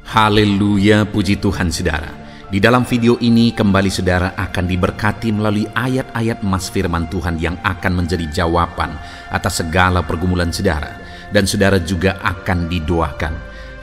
Haleluya, puji Tuhan saudara. Di dalam video ini kembali saudara akan diberkati melalui ayat-ayat emas firman Tuhan yang akan menjadi jawaban atas segala pergumulan saudara. Dan saudara juga akan didoakan.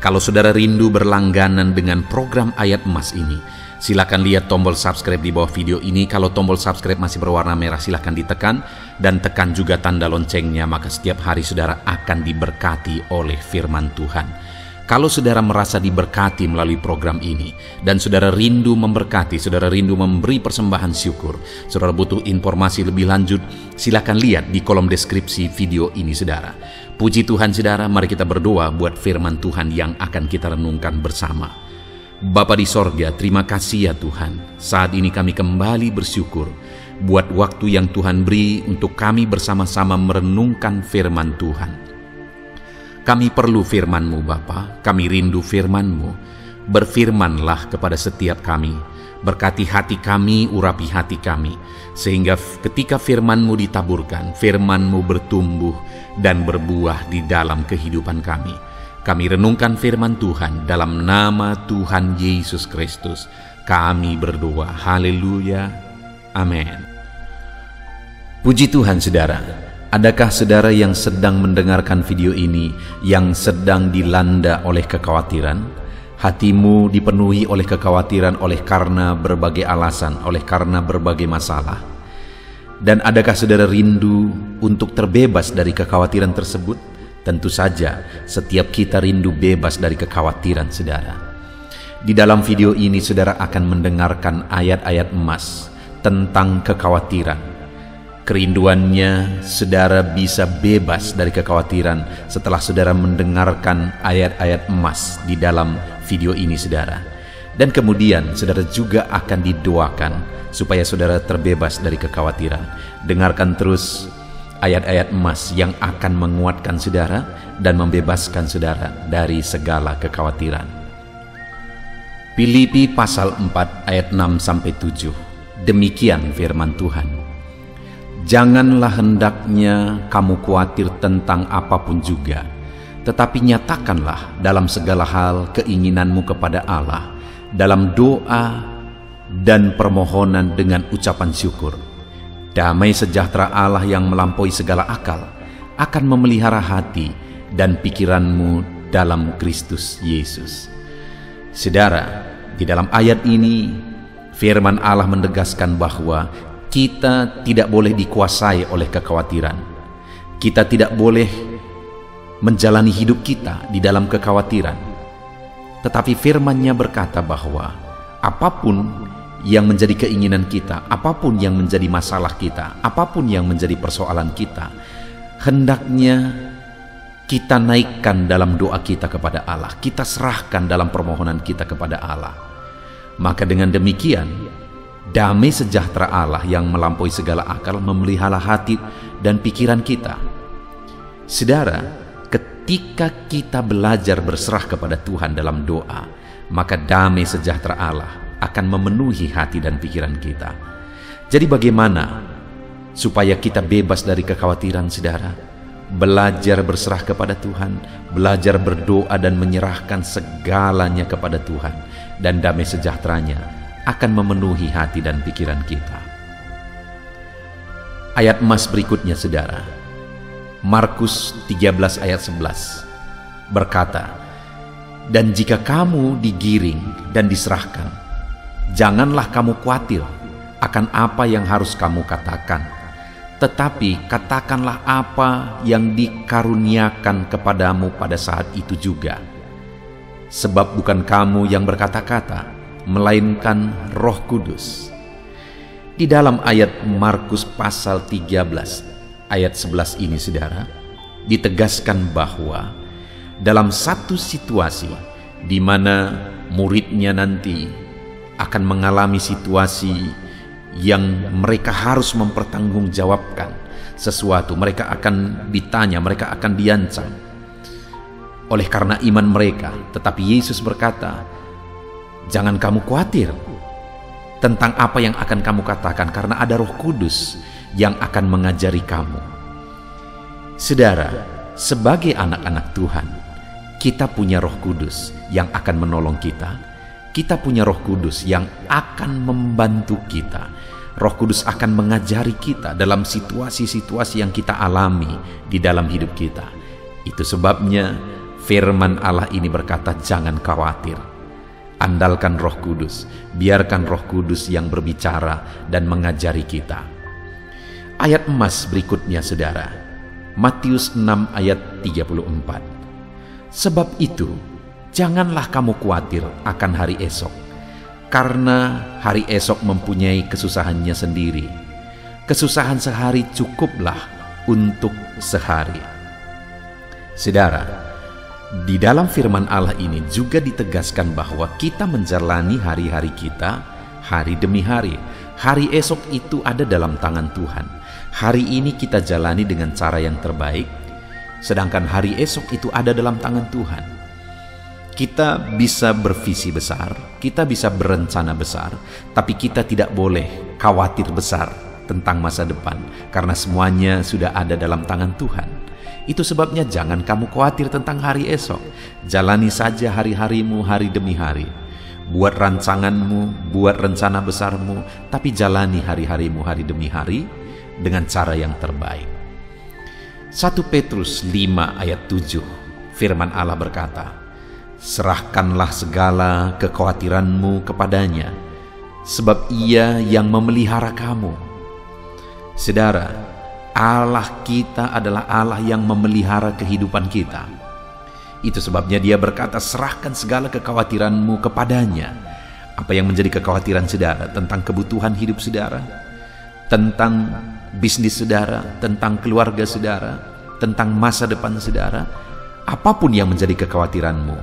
Kalau saudara rindu berlangganan dengan program ayat emas ini, silakan lihat tombol subscribe di bawah video ini. Kalau tombol subscribe masih berwarna merah, silakan ditekan dan tekan juga tanda loncengnya, maka setiap hari saudara akan diberkati oleh firman Tuhan. Kalau saudara merasa diberkati melalui program ini dan saudara rindu memberkati, saudara rindu memberi persembahan syukur, saudara butuh informasi lebih lanjut, silakan lihat di kolom deskripsi video ini saudara. Puji Tuhan saudara, mari kita berdoa buat firman Tuhan yang akan kita renungkan bersama. Bapa di sorga, terima kasih ya Tuhan. Saat ini kami kembali bersyukur buat waktu yang Tuhan beri untuk kami bersama-sama merenungkan firman Tuhan. Kami perlu firman-Mu Bapa, kami rindu firman-Mu. Berfirmanlah kepada setiap kami, berkati hati kami, urapi hati kami, sehingga ketika firman-Mu ditaburkan, firman-Mu bertumbuh dan berbuah di dalam kehidupan kami. Kami renungkan firman Tuhan dalam nama Tuhan Yesus Kristus. Kami berdoa, haleluya, amin. Puji Tuhan saudara. Adakah saudara yang sedang mendengarkan video ini yang sedang dilanda oleh kekhawatiran? Hatimu dipenuhi oleh kekhawatiran oleh karena berbagai alasan, oleh karena berbagai masalah. Dan adakah saudara rindu untuk terbebas dari kekhawatiran tersebut? Tentu saja setiap kita rindu bebas dari kekhawatiran saudara. Di dalam video ini saudara akan mendengarkan ayat-ayat emas tentang kekhawatiran. Kerinduannya saudara bisa bebas dari kekhawatiran setelah saudara mendengarkan ayat-ayat emas di dalam video ini saudara. Dan kemudian saudara juga akan didoakan supaya saudara terbebas dari kekhawatiran. Dengarkan terus ayat-ayat emas yang akan menguatkan saudara dan membebaskan saudara dari segala kekhawatiran. Filipi pasal 4 ayat 6-7. Demikian firman Tuhan. Janganlah hendaknya kamu khawatir tentang apapun juga, tetapi nyatakanlah dalam segala hal keinginanmu kepada Allah, dalam doa dan permohonan dengan ucapan syukur. Damai sejahtera Allah yang melampaui segala akal akan memelihara hati dan pikiranmu dalam Kristus Yesus. Saudara, di dalam ayat ini firman Allah menegaskan bahwa kita tidak boleh dikuasai oleh kekhawatiran. Kita tidak boleh menjalani hidup kita di dalam kekhawatiran. Tetapi firman-Nya berkata bahwa apapun yang menjadi keinginan kita, apapun yang menjadi masalah kita, apapun yang menjadi persoalan kita, hendaknya kita naikkan dalam doa kita kepada Allah. Kita serahkan dalam permohonan kita kepada Allah. Maka dengan demikian, damai sejahtera Allah yang melampaui segala akal memelihara hati dan pikiran kita. Saudara, ketika kita belajar berserah kepada Tuhan dalam doa, maka damai sejahtera Allah akan memenuhi hati dan pikiran kita. Jadi bagaimana supaya kita bebas dari kekhawatiran saudara? Belajar berserah kepada Tuhan, belajar berdoa dan menyerahkan segalanya kepada Tuhan, dan damai sejahteranya akan memenuhi hati dan pikiran kita. Ayat emas berikutnya saudara, Markus 13 ayat 11 berkata, dan jika kamu digiring dan diserahkan, janganlah kamu khawatir akan apa yang harus kamu katakan, tetapi katakanlah apa yang dikaruniakan kepadamu pada saat itu juga. Sebab bukan kamu yang berkata-kata, melainkan Roh Kudus. Di dalam ayat Markus pasal 13 ayat 11 ini saudara, ditegaskan bahwa dalam satu situasi di mana muridnya nanti akan mengalami situasi yang mereka harus mempertanggungjawabkan sesuatu, mereka akan ditanya, mereka akan diancam oleh karena iman mereka. Tetapi Yesus berkata, jangan kamu khawatir tentang apa yang akan kamu katakan, karena ada Roh Kudus yang akan mengajari kamu. Saudara, sebagai anak-anak Tuhan, Kita punya Roh Kudus yang akan menolong kita. Kita punya Roh Kudus yang akan membantu kita. Roh Kudus akan mengajari kita dalam situasi-situasi yang kita alami di dalam hidup kita. Itu sebabnya firman Allah ini berkata, jangan khawatir. Andalkan Roh Kudus, biarkan Roh Kudus yang berbicara dan mengajari kita. Ayat emas berikutnya, saudara, Matius 6 ayat 34. Sebab itu, janganlah kamu khawatir akan hari esok, karena hari esok mempunyai kesusahannya sendiri. Kesusahan sehari cukuplah untuk sehari. Saudara, di dalam firman Allah ini juga ditegaskan bahwa kita menjalani hari-hari kita hari demi hari. Hari esok itu ada dalam tangan Tuhan. Hari ini kita jalani dengan cara yang terbaik, sedangkan hari esok itu ada dalam tangan Tuhan. Kita bisa bervisi besar, kita bisa berencana besar, tapi kita tidak boleh khawatir besar tentang masa depan, karena semuanya sudah ada dalam tangan Tuhan. Itu sebabnya jangan kamu khawatir tentang hari esok. Jalani saja hari-harimu hari demi hari. Buat rancanganmu, buat rencana besarmu, tapi jalani hari-harimu hari demi hari dengan cara yang terbaik. 1 Petrus 5 ayat 7, firman Allah berkata, serahkanlah segala kekhawatiranmu kepadanya, sebab Ia yang memelihara kamu. Saudara, Allah kita adalah Allah yang memelihara kehidupan kita. Itu sebabnya Dia berkata, serahkan segala kekhawatiranmu kepadanya. Apa yang menjadi kekhawatiran saudara? Tentang kebutuhan hidup saudara, tentang bisnis saudara, tentang keluarga saudara, tentang masa depan saudara. Apapun yang menjadi kekhawatiranmu,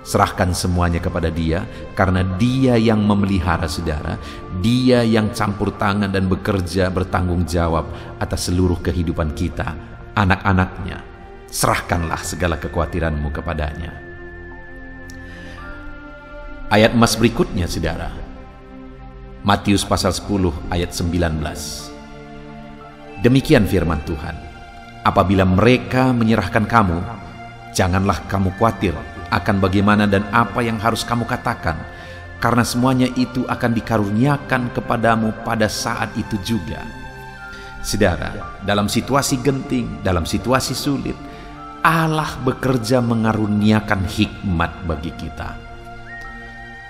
serahkan semuanya kepada Dia, karena Dia yang memelihara saudara. Dia yang campur tangan dan bekerja bertanggung jawab atas seluruh kehidupan kita, anak-anaknya. Serahkanlah segala kekhawatiranmu kepadanya. Ayat emas berikutnya, saudara, Matius pasal 10 ayat 19. Demikian firman Tuhan, apabila mereka menyerahkan kamu, janganlah kamu khawatir akan bagaimana dan apa yang harus kamu katakan, karena semuanya itu akan dikaruniakan kepadamu pada saat itu juga. Saudara, dalam situasi genting, dalam situasi sulit, Allah bekerja mengaruniakan hikmat bagi kita.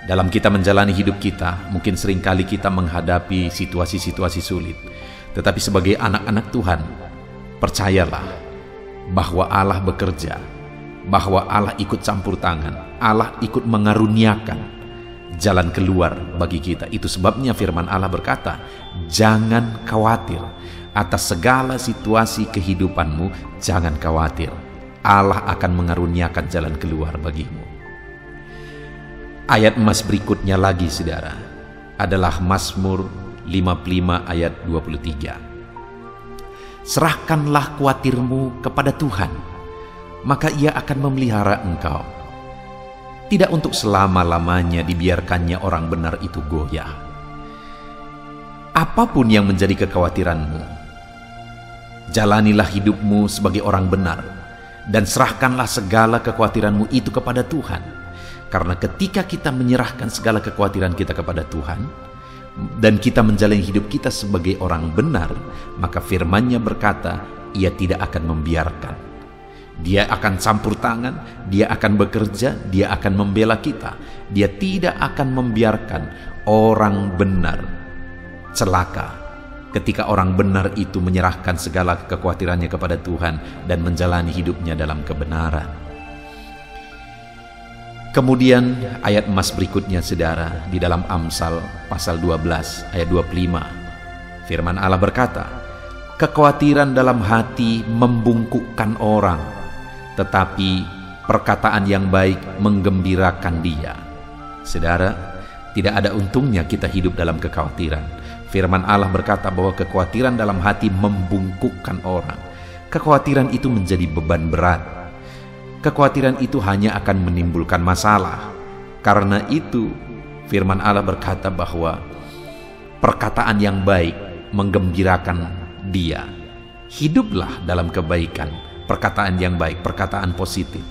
Dalam kita menjalani hidup kita, mungkin seringkali kita menghadapi situasi-situasi sulit. Tetapi sebagai anak-anak Tuhan, percayalah bahwa Allah bekerja, bahwa Allah ikut campur tangan, Allah ikut mengaruniakan jalan keluar bagi kita. Itu sebabnya firman Allah berkata, jangan khawatir atas segala situasi kehidupanmu, jangan khawatir. Allah akan mengaruniakan jalan keluar bagimu. Ayat emas berikutnya lagi, saudara, adalah Mazmur 55 ayat 23. Serahkanlah khawatirmu kepada Tuhan, maka Ia akan memelihara engkau. Tidak untuk selama-lamanya dibiarkannya orang benar itu goyah. Apapun yang menjadi kekhawatiranmu, jalanilah hidupmu sebagai orang benar, dan serahkanlah segala kekhawatiranmu itu kepada Tuhan. Karena ketika kita menyerahkan segala kekhawatiran kita kepada Tuhan, dan kita menjalani hidup kita sebagai orang benar, maka firman-Nya berkata, Ia tidak akan membiarkan. Dia akan campur tangan, Dia akan bekerja, Dia akan membela kita. Dia tidak akan membiarkan orang benar celaka ketika orang benar itu menyerahkan segala kekhawatirannya kepada Tuhan dan menjalani hidupnya dalam kebenaran. Kemudian ayat emas berikutnya, saudara, di dalam Amsal pasal 12 ayat 25. Firman Allah berkata, kekhawatiran dalam hati membungkukkan orang, tetapi perkataan yang baik menggembirakan dia. Saudara, tidak ada untungnya kita hidup dalam kekhawatiran. Firman Allah berkata bahwa kekhawatiran dalam hati membungkukkan orang. Kekhawatiran itu menjadi beban berat. Kekhawatiran itu hanya akan menimbulkan masalah. Karena itu firman Allah berkata bahwa perkataan yang baik menggembirakan dia. Hiduplah dalam kebaikan, perkataan yang baik, perkataan positif.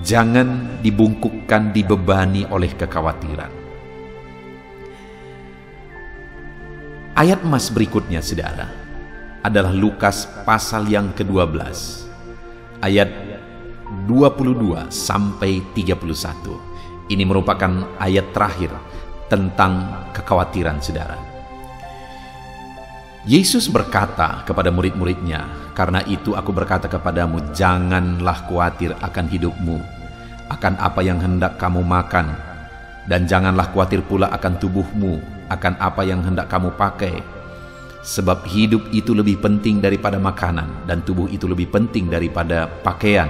Jangan dibungkukkan, dibebani oleh kekhawatiran. Ayat emas berikutnya, saudara, adalah Lukas pasal yang ke-12, ayat 22 sampai 31. Ini merupakan ayat terakhir tentang kekhawatiran, saudara. Yesus berkata kepada murid-muridnya, "Karena itu aku berkata kepadamu, janganlah khawatir akan hidupmu, akan apa yang hendak kamu makan, dan janganlah khawatir pula akan tubuhmu, akan apa yang hendak kamu pakai. Sebab hidup itu lebih penting daripada makanan, dan tubuh itu lebih penting daripada pakaian.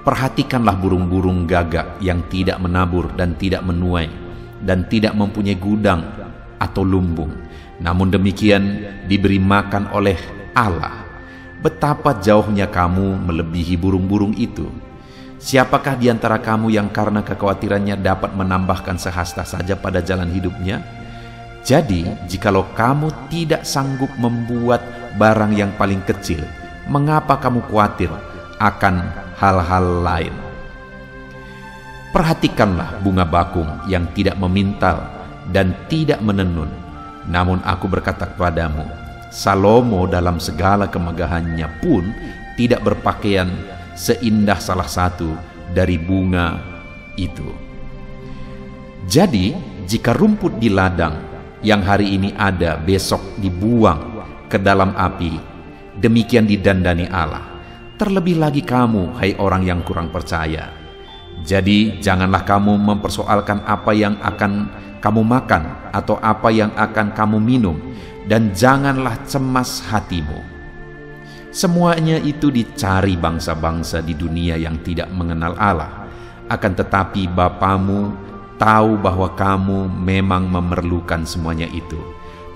Perhatikanlah burung-burung gagak yang tidak menabur dan tidak menuai, dan tidak mempunyai gudang atau lumbung, namun demikian diberi makan oleh Allah. Betapa jauhnya kamu melebihi burung-burung itu. Siapakah di antara kamu yang karena kekhawatirannya dapat menambahkan sehasta saja pada jalan hidupnya? Jadi, jikalau kamu tidak sanggup membuat barang yang paling kecil, mengapa kamu khawatir akan hal-hal lain? Perhatikanlah bunga bakung yang tidak memintal dan tidak menenun. Namun aku berkata kepadamu, Salomo dalam segala kemegahannya pun tidak berpakaian seindah salah satu dari bunga itu. Jadi, jika rumput di ladang yang hari ini ada, besok dibuang ke dalam api, demikian didandani Allah. Terlebih lagi kamu, hai orang yang kurang percaya. Jadi janganlah kamu mempersoalkan apa yang akan kamu makan atau apa yang akan kamu minum, dan janganlah cemas hatimu. Semuanya itu dicari bangsa-bangsa di dunia yang tidak mengenal Allah. Akan tetapi Bapamu tahu bahwa kamu memang memerlukan semuanya itu.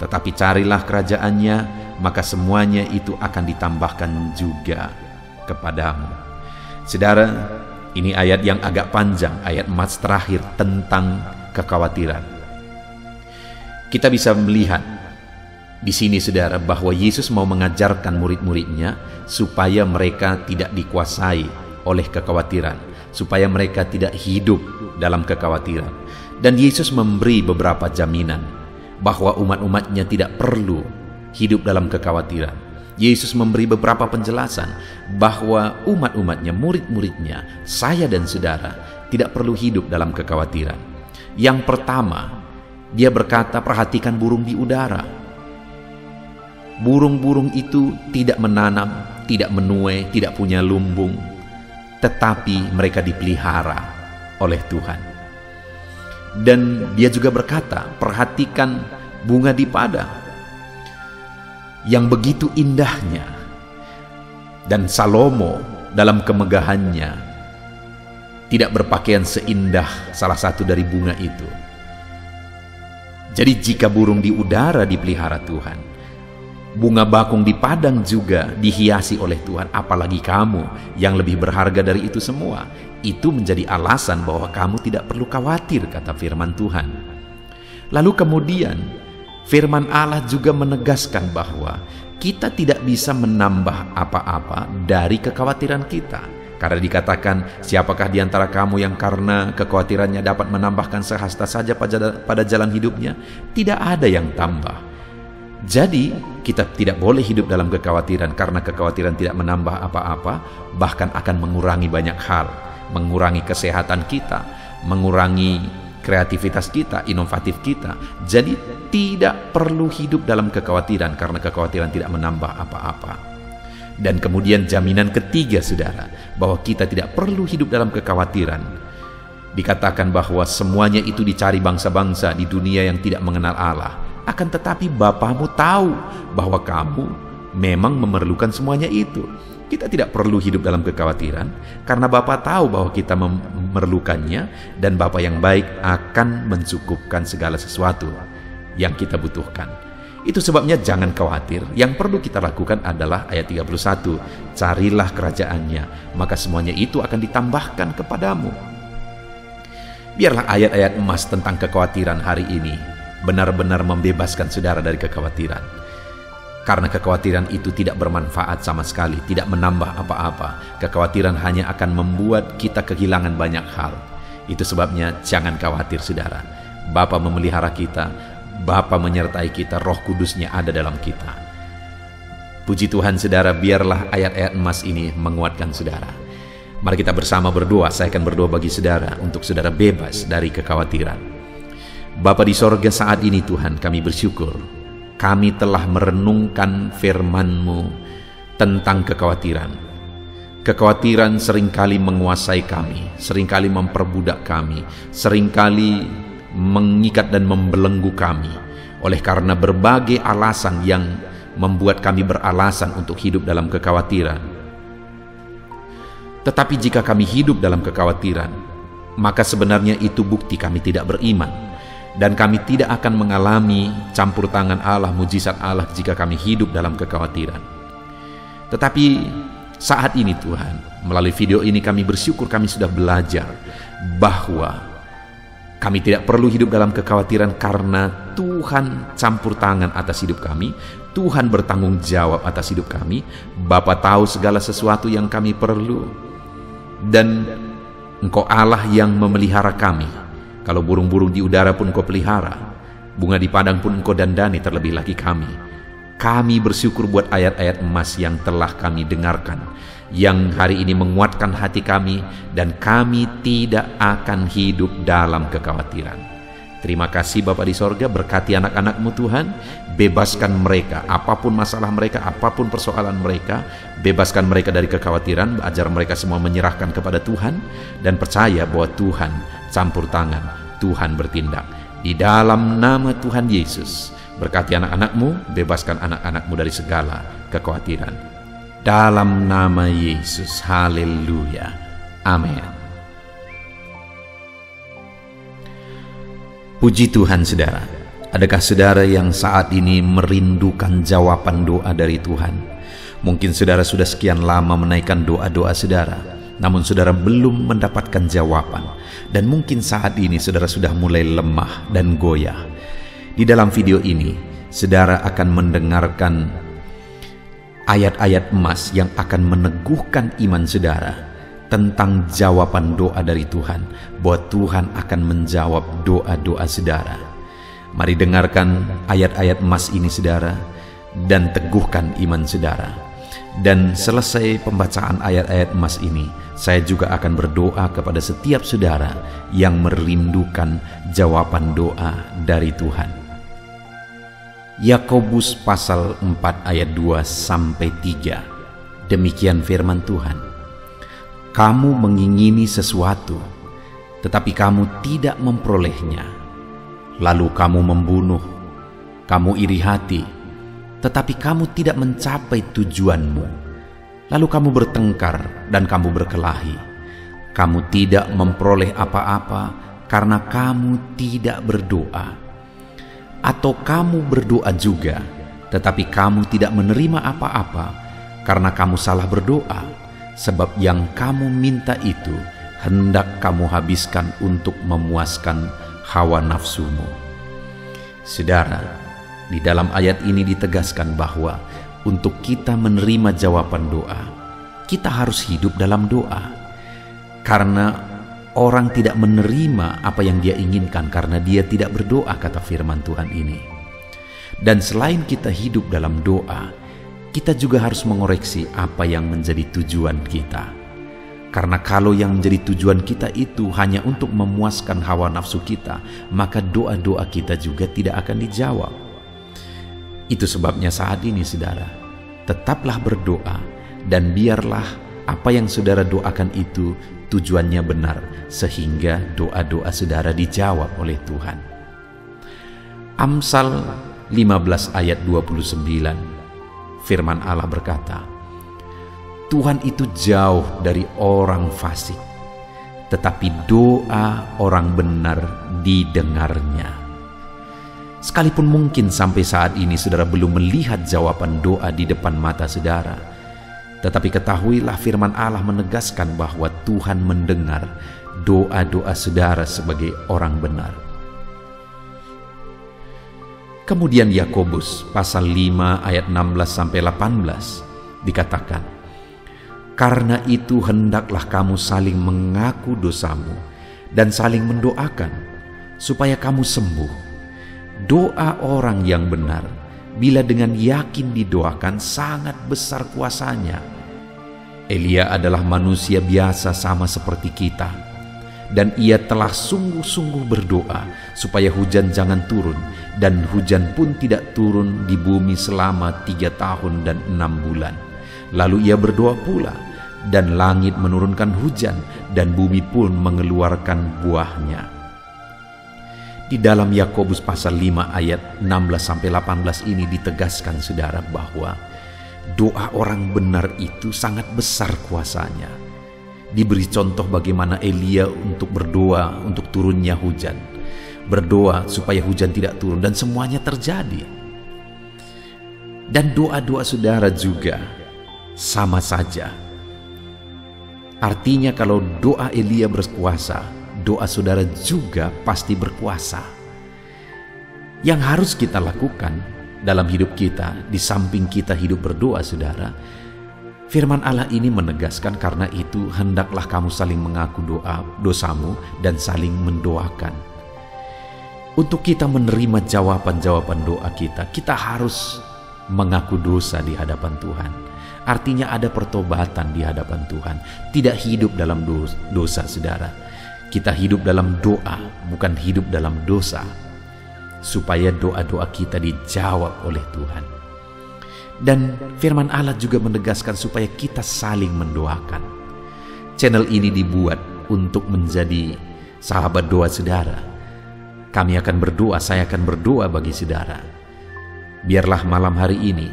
Tetapi carilah kerajaannya, maka semuanya itu akan ditambahkan juga kepadamu. Saudara, ini ayat yang agak panjang, ayat emas terakhir tentang kekhawatiran. Kita bisa melihat di sini, saudara, bahwa Yesus mau mengajarkan murid-muridnya supaya mereka tidak dikuasai oleh kekhawatiran, supaya mereka tidak hidup dalam kekhawatiran. Dan Yesus memberi beberapa jaminan bahwa umat-umatnya tidak perlu hidup dalam kekhawatiran. Yesus memberi beberapa penjelasan bahwa umat-umatnya, murid-muridnya, saya dan saudara, tidak perlu hidup dalam kekhawatiran. Yang pertama, dia berkata, perhatikan burung di udara. Burung-burung itu tidak menanam, tidak menuai, tidak punya lumbung, tetapi mereka dipelihara oleh Tuhan. Dan dia juga berkata, perhatikan bunga di padang yang begitu indahnya, dan Salomo dalam kemegahannya tidak berpakaian seindah salah satu dari bunga itu. Jadi jika burung di udara dipelihara Tuhan, bunga bakung di padang juga dihiasi oleh Tuhan, apalagi kamu yang lebih berharga dari itu semua. Itu menjadi alasan bahwa kamu tidak perlu khawatir, kata firman Tuhan. Lalu kemudian firman Allah juga menegaskan bahwa kita tidak bisa menambah apa-apa dari kekhawatiran kita. Karena dikatakan, siapakah di antara kamu yang karena kekhawatirannya dapat menambahkan sehasta saja pada jalan hidupnya? Tidak ada yang tambah. Jadi kita tidak boleh hidup dalam kekhawatiran, karena kekhawatiran tidak menambah apa-apa, bahkan akan mengurangi banyak hal, mengurangi kesehatan kita, mengurangi kreativitas kita, inovatif kita. Jadi tidak perlu hidup dalam kekhawatiran, karena kekhawatiran tidak menambah apa-apa. Dan kemudian jaminan ketiga, saudara, bahwa kita tidak perlu hidup dalam kekhawatiran. Dikatakan bahwa semuanya itu dicari bangsa-bangsa di dunia yang tidak mengenal Allah. Akan tetapi Bapamu tahu bahwa kamu memang memerlukan semuanya itu. Kita tidak perlu hidup dalam kekhawatiran, karena Bapa tahu bahwa kita memerlukannya, dan Bapa yang baik akan mencukupkan segala sesuatu yang kita butuhkan. Itu sebabnya jangan khawatir. Yang perlu kita lakukan adalah ayat 31, carilah kerajaannya, maka semuanya itu akan ditambahkan kepadamu. Biarlah ayat-ayat emas tentang kekhawatiran hari ini benar-benar membebaskan saudara dari kekhawatiran. Karena kekhawatiran itu tidak bermanfaat sama sekali, tidak menambah apa-apa. Kekhawatiran hanya akan membuat kita kehilangan banyak hal. Itu sebabnya jangan khawatir saudara. Bapa memelihara kita, Bapa menyertai kita, Roh Kudusnya ada dalam kita. Puji Tuhan saudara, biarlah ayat-ayat emas ini menguatkan saudara. Mari kita bersama berdoa. Saya akan berdoa bagi saudara untuk saudara bebas dari kekhawatiran. Bapa di sorga, saat ini Tuhan kami bersyukur. Kami telah merenungkan firman-Mu tentang kekhawatiran. Kekhawatiran seringkali menguasai kami, seringkali memperbudak kami, seringkali mengikat dan membelenggu kami. Oleh karena berbagai alasan yang membuat kami beralasan untuk hidup dalam kekhawatiran. Tetapi jika kami hidup dalam kekhawatiran, maka sebenarnya itu bukti kami tidak beriman. Dan kami tidak akan mengalami campur tangan Allah, mujizat Allah jika kami hidup dalam kekhawatiran. Tetapi saat ini Tuhan, melalui video ini kami bersyukur kami sudah belajar bahwa kami tidak perlu hidup dalam kekhawatiran karena Tuhan campur tangan atas hidup kami. Tuhan bertanggung jawab atas hidup kami. Bapa tahu segala sesuatu yang kami perlu. Dan Engkau Allah yang memelihara kami. Kalau burung-burung di udara pun Engkau pelihara, bunga di padang pun Engkau dandani, terlebih lagi kami. Kami bersyukur buat ayat-ayat emas yang telah kami dengarkan, yang hari ini menguatkan hati kami, dan kami tidak akan hidup dalam kekhawatiran. Terima kasih Bapa di sorga, berkati anak-anak-Mu Tuhan, bebaskan mereka, apapun masalah mereka, apapun persoalan mereka, bebaskan mereka dari kekhawatiran, ajar mereka semua menyerahkan kepada Tuhan, dan percaya bahwa Tuhan campur tangan, Tuhan bertindak. Di dalam nama Tuhan Yesus, berkati anak-anak-Mu, bebaskan anak-anak-Mu dari segala kekhawatiran. Dalam nama Yesus, haleluya, amin. Puji Tuhan saudara, adakah saudara yang saat ini merindukan jawaban doa dari Tuhan? Mungkin saudara sudah sekian lama menaikkan doa-doa saudara, namun saudara belum mendapatkan jawaban. Dan mungkin saat ini saudara sudah mulai lemah dan goyah. Di dalam video ini, saudara akan mendengarkan ayat-ayat emas yang akan meneguhkan iman saudara tentang jawaban doa dari Tuhan, bahwa Tuhan akan menjawab doa-doa saudara. Mari dengarkan ayat-ayat emas ini saudara, dan teguhkan iman saudara. Dan selesai pembacaan ayat-ayat emas ini, saya juga akan berdoa kepada setiap saudara yang merindukan jawaban doa dari Tuhan. Yakobus pasal 4 ayat 2-3. Demikian firman Tuhan. Kamu mengingini sesuatu, tetapi kamu tidak memperolehnya. Lalu kamu membunuh, kamu iri hati, tetapi kamu tidak mencapai tujuanmu. Lalu kamu bertengkar dan kamu berkelahi. Kamu tidak memperoleh apa-apa karena kamu tidak berdoa. Atau kamu berdoa juga, tetapi kamu tidak menerima apa-apa karena kamu salah berdoa. Sebab yang kamu minta itu hendak kamu habiskan untuk memuaskan hawa nafsumu. Saudara, di dalam ayat ini ditegaskan bahwa untuk kita menerima jawaban doa, kita harus hidup dalam doa. Karena orang tidak menerima apa yang dia inginkan karena dia tidak berdoa, kata firman Tuhan ini. Dan selain kita hidup dalam doa, kita juga harus mengoreksi apa yang menjadi tujuan kita. Karena kalau yang menjadi tujuan kita itu hanya untuk memuaskan hawa nafsu kita, maka doa-doa kita juga tidak akan dijawab. Itu sebabnya saat ini saudara, tetaplah berdoa, dan biarlah apa yang saudara doakan itu tujuannya benar, sehingga doa-doa saudara dijawab oleh Tuhan. Amsal 15 ayat 29. Firman Allah berkata, Tuhan itu jauh dari orang fasik, tetapi doa orang benar didengarnya. Sekalipun mungkin sampai saat ini saudara belum melihat jawaban doa di depan mata saudara, tetapi ketahuilah firman Allah menegaskan bahwa Tuhan mendengar doa-doa saudara sebagai orang benar. Kemudian Yakobus pasal 5 ayat 16-18 dikatakan, "Karena itu hendaklah kamu saling mengaku dosamu dan saling mendoakan supaya kamu sembuh. Doa orang yang benar bila dengan yakin didoakan sangat besar kuasanya." Elia adalah manusia biasa sama seperti kita, dan ia telah sungguh-sungguh berdoa supaya hujan jangan turun, dan hujan pun tidak turun di bumi selama 3 tahun dan 6 bulan. Lalu ia berdoa pula, dan langit menurunkan hujan, dan bumi pun mengeluarkan buahnya. Di dalam Yakobus pasal 5 ayat 16-18 ini ditegaskan, saudara, bahwa doa orang benar itu sangat besar kuasanya. Diberi contoh bagaimana Elia untuk berdoa untuk turunnya hujan, berdoa supaya hujan tidak turun, dan semuanya terjadi. Dan doa-doa saudara juga sama saja. Artinya kalau doa Elia berkuasa, doa saudara juga pasti berkuasa. Yang harus kita lakukan dalam hidup kita, di samping kita hidup berdoa, saudara, firman Allah ini menegaskan, "Karena itu hendaklah kamu saling mengaku dosamu dan saling mendoakan." Untuk kita menerima jawaban-jawaban doa kita, kita harus mengaku dosa di hadapan Tuhan. Artinya ada pertobatan di hadapan Tuhan. Tidak hidup dalam dosa, saudara. Kita hidup dalam doa, bukan hidup dalam dosa, supaya doa-doa kita dijawab oleh Tuhan. Dan firman Allah juga menegaskan supaya kita saling mendoakan. Channel ini dibuat untuk menjadi sahabat doa saudara. Kami akan berdoa, saya akan berdoa bagi saudara. Biarlah malam hari ini,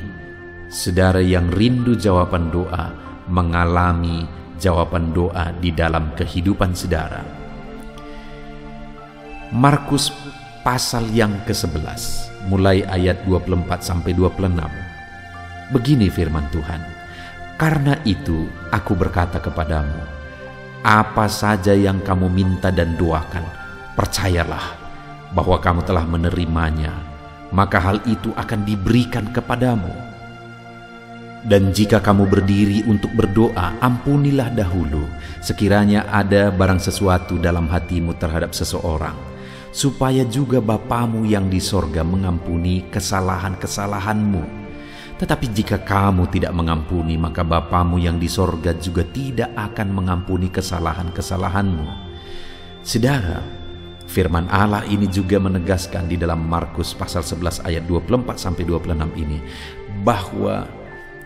saudara yang rindu jawaban doa, mengalami jawaban doa di dalam kehidupan saudara. Markus pasal yang ke-11, mulai ayat 24-26. Begini firman Tuhan, "Karena itu aku berkata kepadamu, apa saja yang kamu minta dan doakan, percayalah bahwa kamu telah menerimanya, maka hal itu akan diberikan kepadamu. Dan jika kamu berdiri untuk berdoa, ampunilah dahulu sekiranya ada barang sesuatu dalam hatimu terhadap seseorang, supaya juga Bapamu yang di sorga mengampuni kesalahan-kesalahanmu. Tetapi jika kamu tidak mengampuni, maka Bapamu yang di sorga juga tidak akan mengampuni kesalahan-kesalahanmu." Saudara, firman Allah ini juga menegaskan di dalam Markus pasal 11 ayat 24-26 ini, bahwa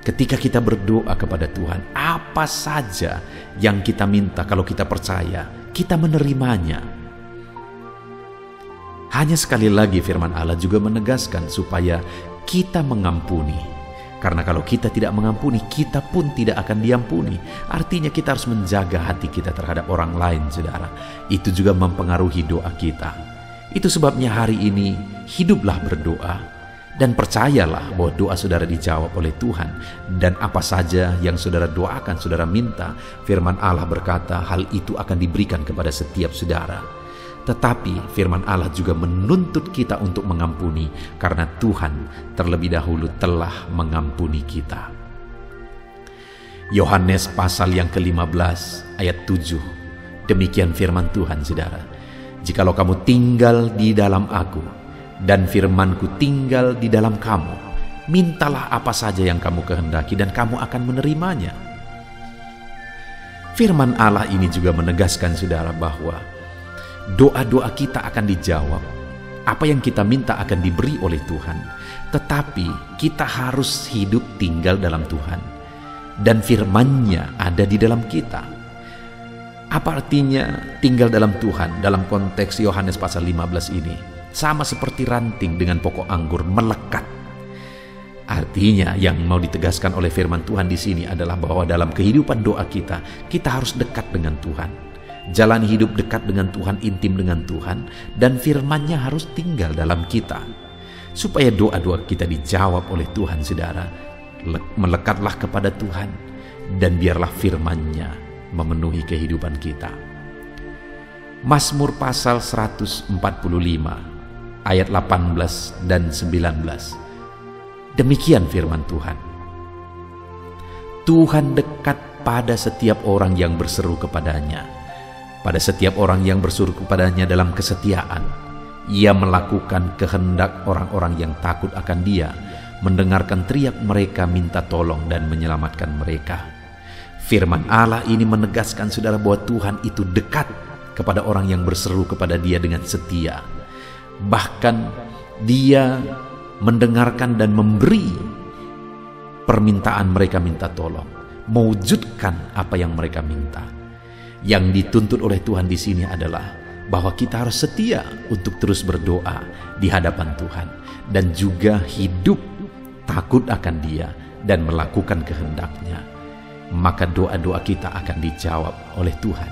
ketika kita berdoa kepada Tuhan, apa saja yang kita minta, kalau kita percaya, kita menerimanya. Hanya sekali lagi firman Allah juga menegaskan supaya kita mengampuni. Karena kalau kita tidak mengampuni, kita pun tidak akan diampuni. Artinya kita harus menjaga hati kita terhadap orang lain, saudara. Itu juga mempengaruhi doa kita. Itu sebabnya hari ini hiduplah berdoa, dan percayalah bahwa doa saudara dijawab oleh Tuhan. Dan apa saja yang saudara doakan, saudara minta, firman Allah berkata hal itu akan diberikan kepada setiap saudara. Tetapi firman Allah juga menuntut kita untuk mengampuni, karena Tuhan terlebih dahulu telah mengampuni kita. Yohanes pasal yang ke-15 ayat 7. Demikian firman Tuhan, saudara. "Jikalau kamu tinggal di dalam aku, dan firmanku tinggal di dalam kamu, mintalah apa saja yang kamu kehendaki, dan kamu akan menerimanya." Firman Allah ini juga menegaskan, saudara, bahwa doa-doa kita akan dijawab. Apa yang kita minta akan diberi oleh Tuhan. Tetapi kita harus hidup tinggal dalam Tuhan, dan firman-Nya ada di dalam kita. Apa artinya tinggal dalam Tuhan dalam konteks Yohanes pasal 15 ini? Sama seperti ranting dengan pokok anggur melekat. Artinya yang mau ditegaskan oleh firman Tuhan di sini adalah bahwa dalam kehidupan doa kita, kita harus dekat dengan Tuhan. Jalani hidup dekat dengan Tuhan, intim dengan Tuhan, dan firman-Nya harus tinggal dalam kita. Supaya doa-doa kita dijawab oleh Tuhan, saudara, melekatlah kepada Tuhan, dan biarlah firman-Nya memenuhi kehidupan kita. Mazmur pasal 145 ayat 18 dan 19. Demikian firman Tuhan. Tuhan dekat pada setiap orang yang berseru kepadanya, pada setiap orang yang berseru kepadanya dalam kesetiaan. Ia melakukan kehendak orang-orang yang takut akan Dia, mendengarkan teriak mereka minta tolong dan menyelamatkan mereka. Firman Allah ini menegaskan saudara bahwa Tuhan itu dekat kepada orang yang berseru kepada Dia dengan setia. Bahkan Dia mendengarkan dan memberi permintaan mereka minta tolong, mewujudkan apa yang mereka minta. Yang dituntut oleh Tuhan di sini adalah bahwa kita harus setia untuk terus berdoa di hadapan Tuhan dan juga hidup takut akan Dia dan melakukan kehendak-Nya. Maka doa-doa kita akan dijawab oleh Tuhan.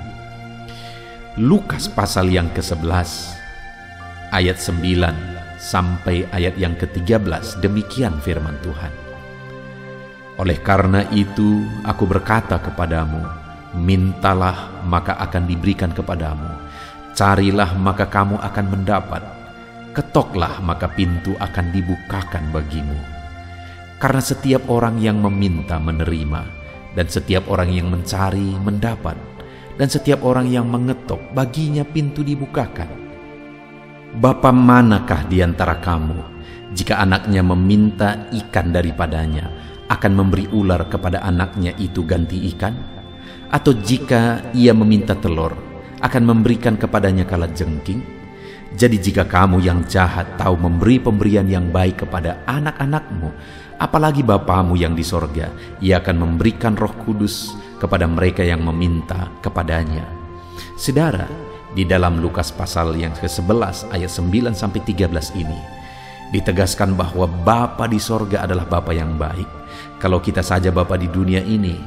Lukas pasal yang ke-11 ayat 9 sampai ayat yang ke-13, demikian firman Tuhan. Oleh karena itu aku berkata kepadamu, mintalah maka akan diberikan kepadamu, carilah maka kamu akan mendapat, ketoklah maka pintu akan dibukakan bagimu. Karena setiap orang yang meminta menerima, dan setiap orang yang mencari mendapat, dan setiap orang yang mengetok baginya pintu dibukakan. Bapa manakah di antara kamu, jika anaknya meminta ikan daripadanya, akan memberi ular kepada anaknya itu ganti ikan? Atau jika ia meminta telur, akan memberikan kepadanya kalajengking? Jadi jika kamu yang jahat tahu memberi pemberian yang baik kepada anak-anakmu, apalagi Bapamu yang di sorga, Ia akan memberikan Roh Kudus kepada mereka yang meminta kepadanya. Saudara, di dalam Lukas pasal yang ke-11 ayat 9 sampai 13 ini ditegaskan bahwa Bapa di sorga adalah Bapa yang baik. Kalau kita saja Bapa di dunia ini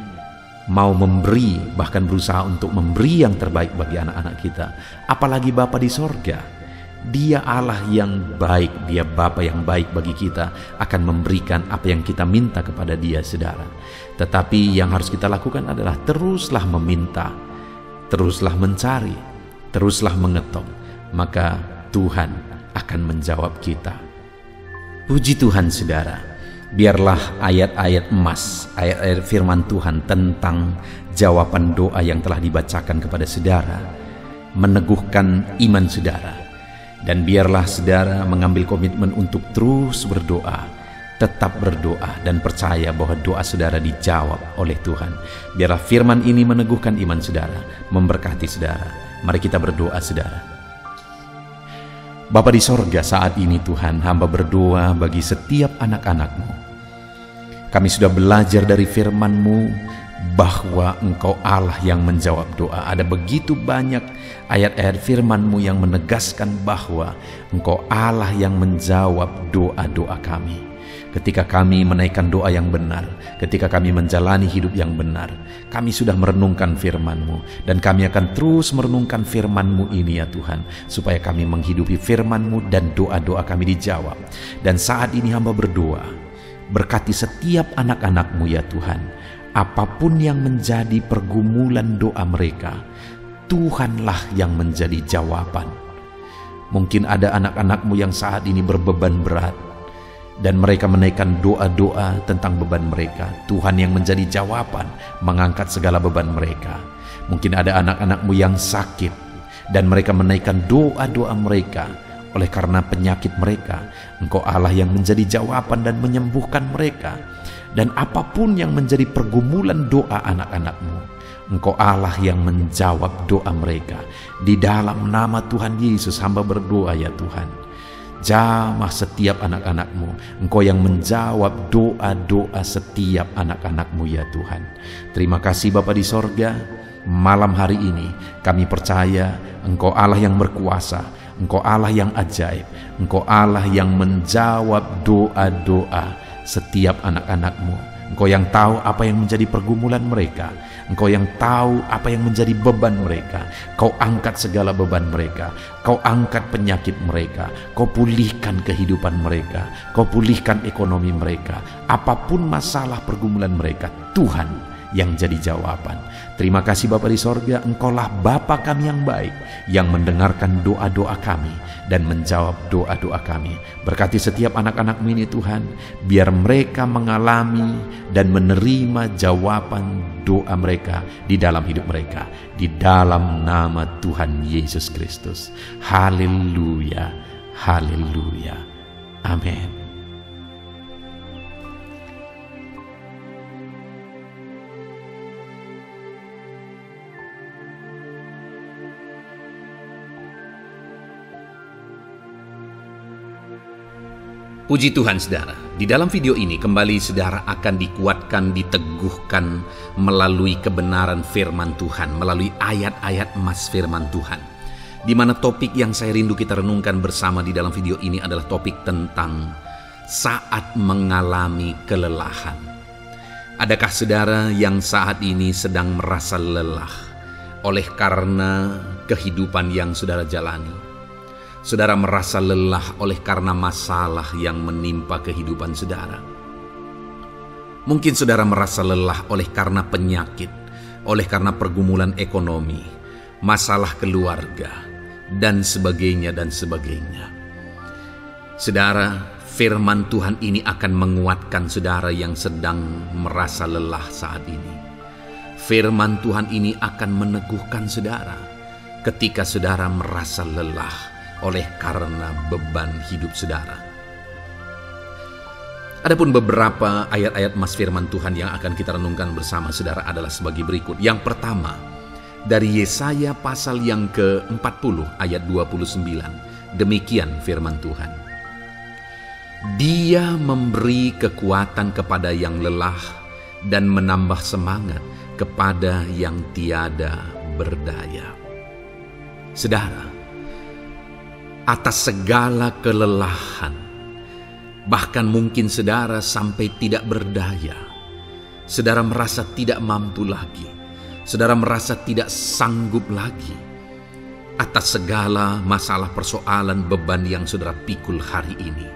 mau memberi, bahkan berusaha untuk memberi yang terbaik bagi anak-anak kita, apalagi Bapa di sorga. Dia Allah yang baik, Dia Bapa yang baik bagi kita, akan memberikan apa yang kita minta kepada Dia, saudara. Tetapi yang harus kita lakukan adalah teruslah meminta, teruslah mencari, teruslah mengetok, maka Tuhan akan menjawab kita. Puji Tuhan, saudara. Biarlah ayat-ayat emas, ayat-ayat firman Tuhan tentang jawaban doa yang telah dibacakan kepada saudara meneguhkan iman saudara. Dan biarlah saudara mengambil komitmen untuk terus berdoa, tetap berdoa dan percaya bahwa doa saudara dijawab oleh Tuhan. Biarlah firman ini meneguhkan iman saudara, memberkati saudara. Mari kita berdoa, saudara. Bapa di sorga, saat ini Tuhan, hamba berdoa bagi setiap anak-anak-Mu. Kami sudah belajar dari firman-Mu bahwa Engkau Allah yang menjawab doa. Ada begitu banyak ayat-ayat firman-Mu yang menegaskan bahwa Engkau Allah yang menjawab doa-doa kami. Ketika kami menaikkan doa yang benar, ketika kami menjalani hidup yang benar, kami sudah merenungkan firman-Mu, dan kami akan terus merenungkan firman-Mu ini ya Tuhan, supaya kami menghidupi firman-Mu dan doa-doa kami dijawab. Dan saat ini hamba berdoa, berkati setiap anak-anak-Mu ya Tuhan, apapun yang menjadi pergumulan doa mereka, Tuhanlah yang menjadi jawaban. Mungkin ada anak-anak-Mu yang saat ini berbeban berat, dan mereka menaikkan doa-doa tentang beban mereka. Tuhan yang menjadi jawaban, mengangkat segala beban mereka. Mungkin ada anak-anak-Mu yang sakit, dan mereka menaikkan doa-doa mereka. Oleh karena penyakit mereka, Engkau Allah yang menjadi jawaban dan menyembuhkan mereka. Dan apapun yang menjadi pergumulan doa anak-anak-Mu, Engkau Allah yang menjawab doa mereka. Di dalam nama Tuhan Yesus hamba berdoa ya Tuhan, jamah setiap anak-anak-Mu. Engkau yang menjawab doa-doa setiap anak-anak-Mu ya Tuhan. Terima kasih Bapa di sorga. Malam hari ini kami percaya Engkau Allah yang berkuasa, Engkau Allah yang ajaib, Engkau Allah yang menjawab doa-doa setiap anak-anak-Mu. Engkau yang tahu apa yang menjadi pergumulan mereka, Engkau yang tahu apa yang menjadi beban mereka. Kau angkat segala beban mereka, Kau angkat penyakit mereka, Kau pulihkan kehidupan mereka, Kau pulihkan ekonomi mereka. Apapun masalah pergumulan mereka, Tuhan yang jadi jawaban. Terima kasih Bapa di sorga, Engkaulah Bapa kami yang baik, yang mendengarkan doa-doa kami dan menjawab doa-doa kami. Berkati setiap anak-anak-Mu ini Tuhan, biar mereka mengalami dan menerima jawaban doa mereka di dalam hidup mereka, di dalam nama Tuhan Yesus Kristus. Haleluya, haleluya, amin. Puji Tuhan saudara, di dalam video ini kembali saudara akan dikuatkan, diteguhkan melalui kebenaran firman Tuhan, melalui ayat-ayat emas firman Tuhan. Di mana topik yang saya rindu kita renungkan bersama di dalam video ini adalah topik tentang saat mengalami kelelahan. Adakah saudara yang saat ini sedang merasa lelah oleh karena kehidupan yang saudara jalani? Saudara merasa lelah oleh karena masalah yang menimpa kehidupan saudara. Mungkin saudara merasa lelah oleh karena penyakit, oleh karena pergumulan ekonomi, masalah keluarga, dan sebagainya dan sebagainya. Saudara, firman Tuhan ini akan menguatkan saudara yang sedang merasa lelah saat ini. Firman Tuhan ini akan meneguhkan saudara ketika saudara merasa lelah oleh karena beban hidup saudara. Adapun beberapa ayat-ayat emas firman Tuhan yang akan kita renungkan bersama saudara adalah sebagai berikut. Yang pertama, dari Yesaya pasal yang ke-40 ayat 29. Demikian firman Tuhan. Dia memberi kekuatan kepada yang lelah dan menambah semangat kepada yang tiada berdaya. Saudara, atas segala kelelahan, bahkan mungkin saudara sampai tidak berdaya, saudara merasa tidak mampu lagi, saudara merasa tidak sanggup lagi atas segala masalah persoalan beban yang saudara pikul hari ini.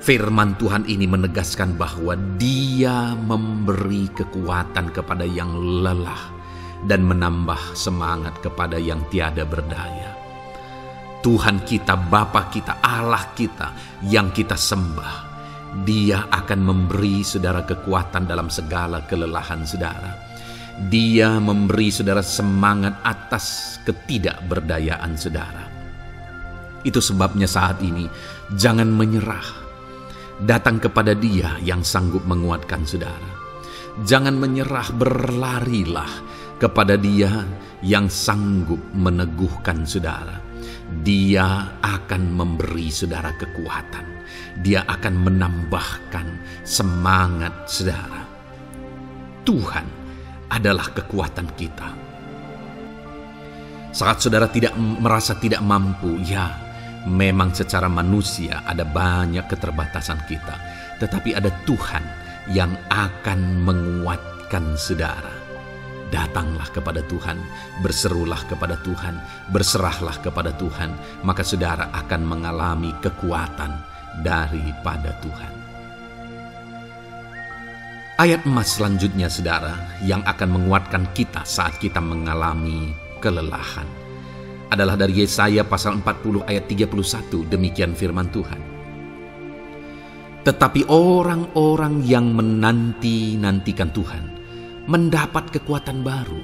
Firman Tuhan ini menegaskan bahwa Dia memberi kekuatan kepada yang lelah dan menambah semangat kepada yang tiada berdaya. Tuhan kita, Bapa kita, Allah kita yang kita sembah, Dia akan memberi saudara kekuatan dalam segala kelelahan saudara. Dia memberi saudara semangat atas ketidakberdayaan saudara. Itu sebabnya saat ini jangan menyerah. Datang kepada Dia yang sanggup menguatkan saudara. Jangan menyerah, berlarilah kepada Dia yang sanggup meneguhkan saudara. Dia akan memberi saudara kekuatan. Dia akan menambahkan semangat saudara. Tuhan adalah kekuatan kita. Saat saudara merasa tidak mampu, ya memang secara manusia ada banyak keterbatasan kita. Tetapi ada Tuhan yang akan menguatkan saudara. Datanglah kepada Tuhan, berserulah kepada Tuhan, berserahlah kepada Tuhan, maka saudara akan mengalami kekuatan daripada Tuhan. Ayat emas selanjutnya saudara yang akan menguatkan kita saat kita mengalami kelelahan adalah dari Yesaya pasal 40 ayat 31. Demikian firman Tuhan. Tetapi orang-orang yang menanti-nantikan Tuhan mendapat kekuatan baru.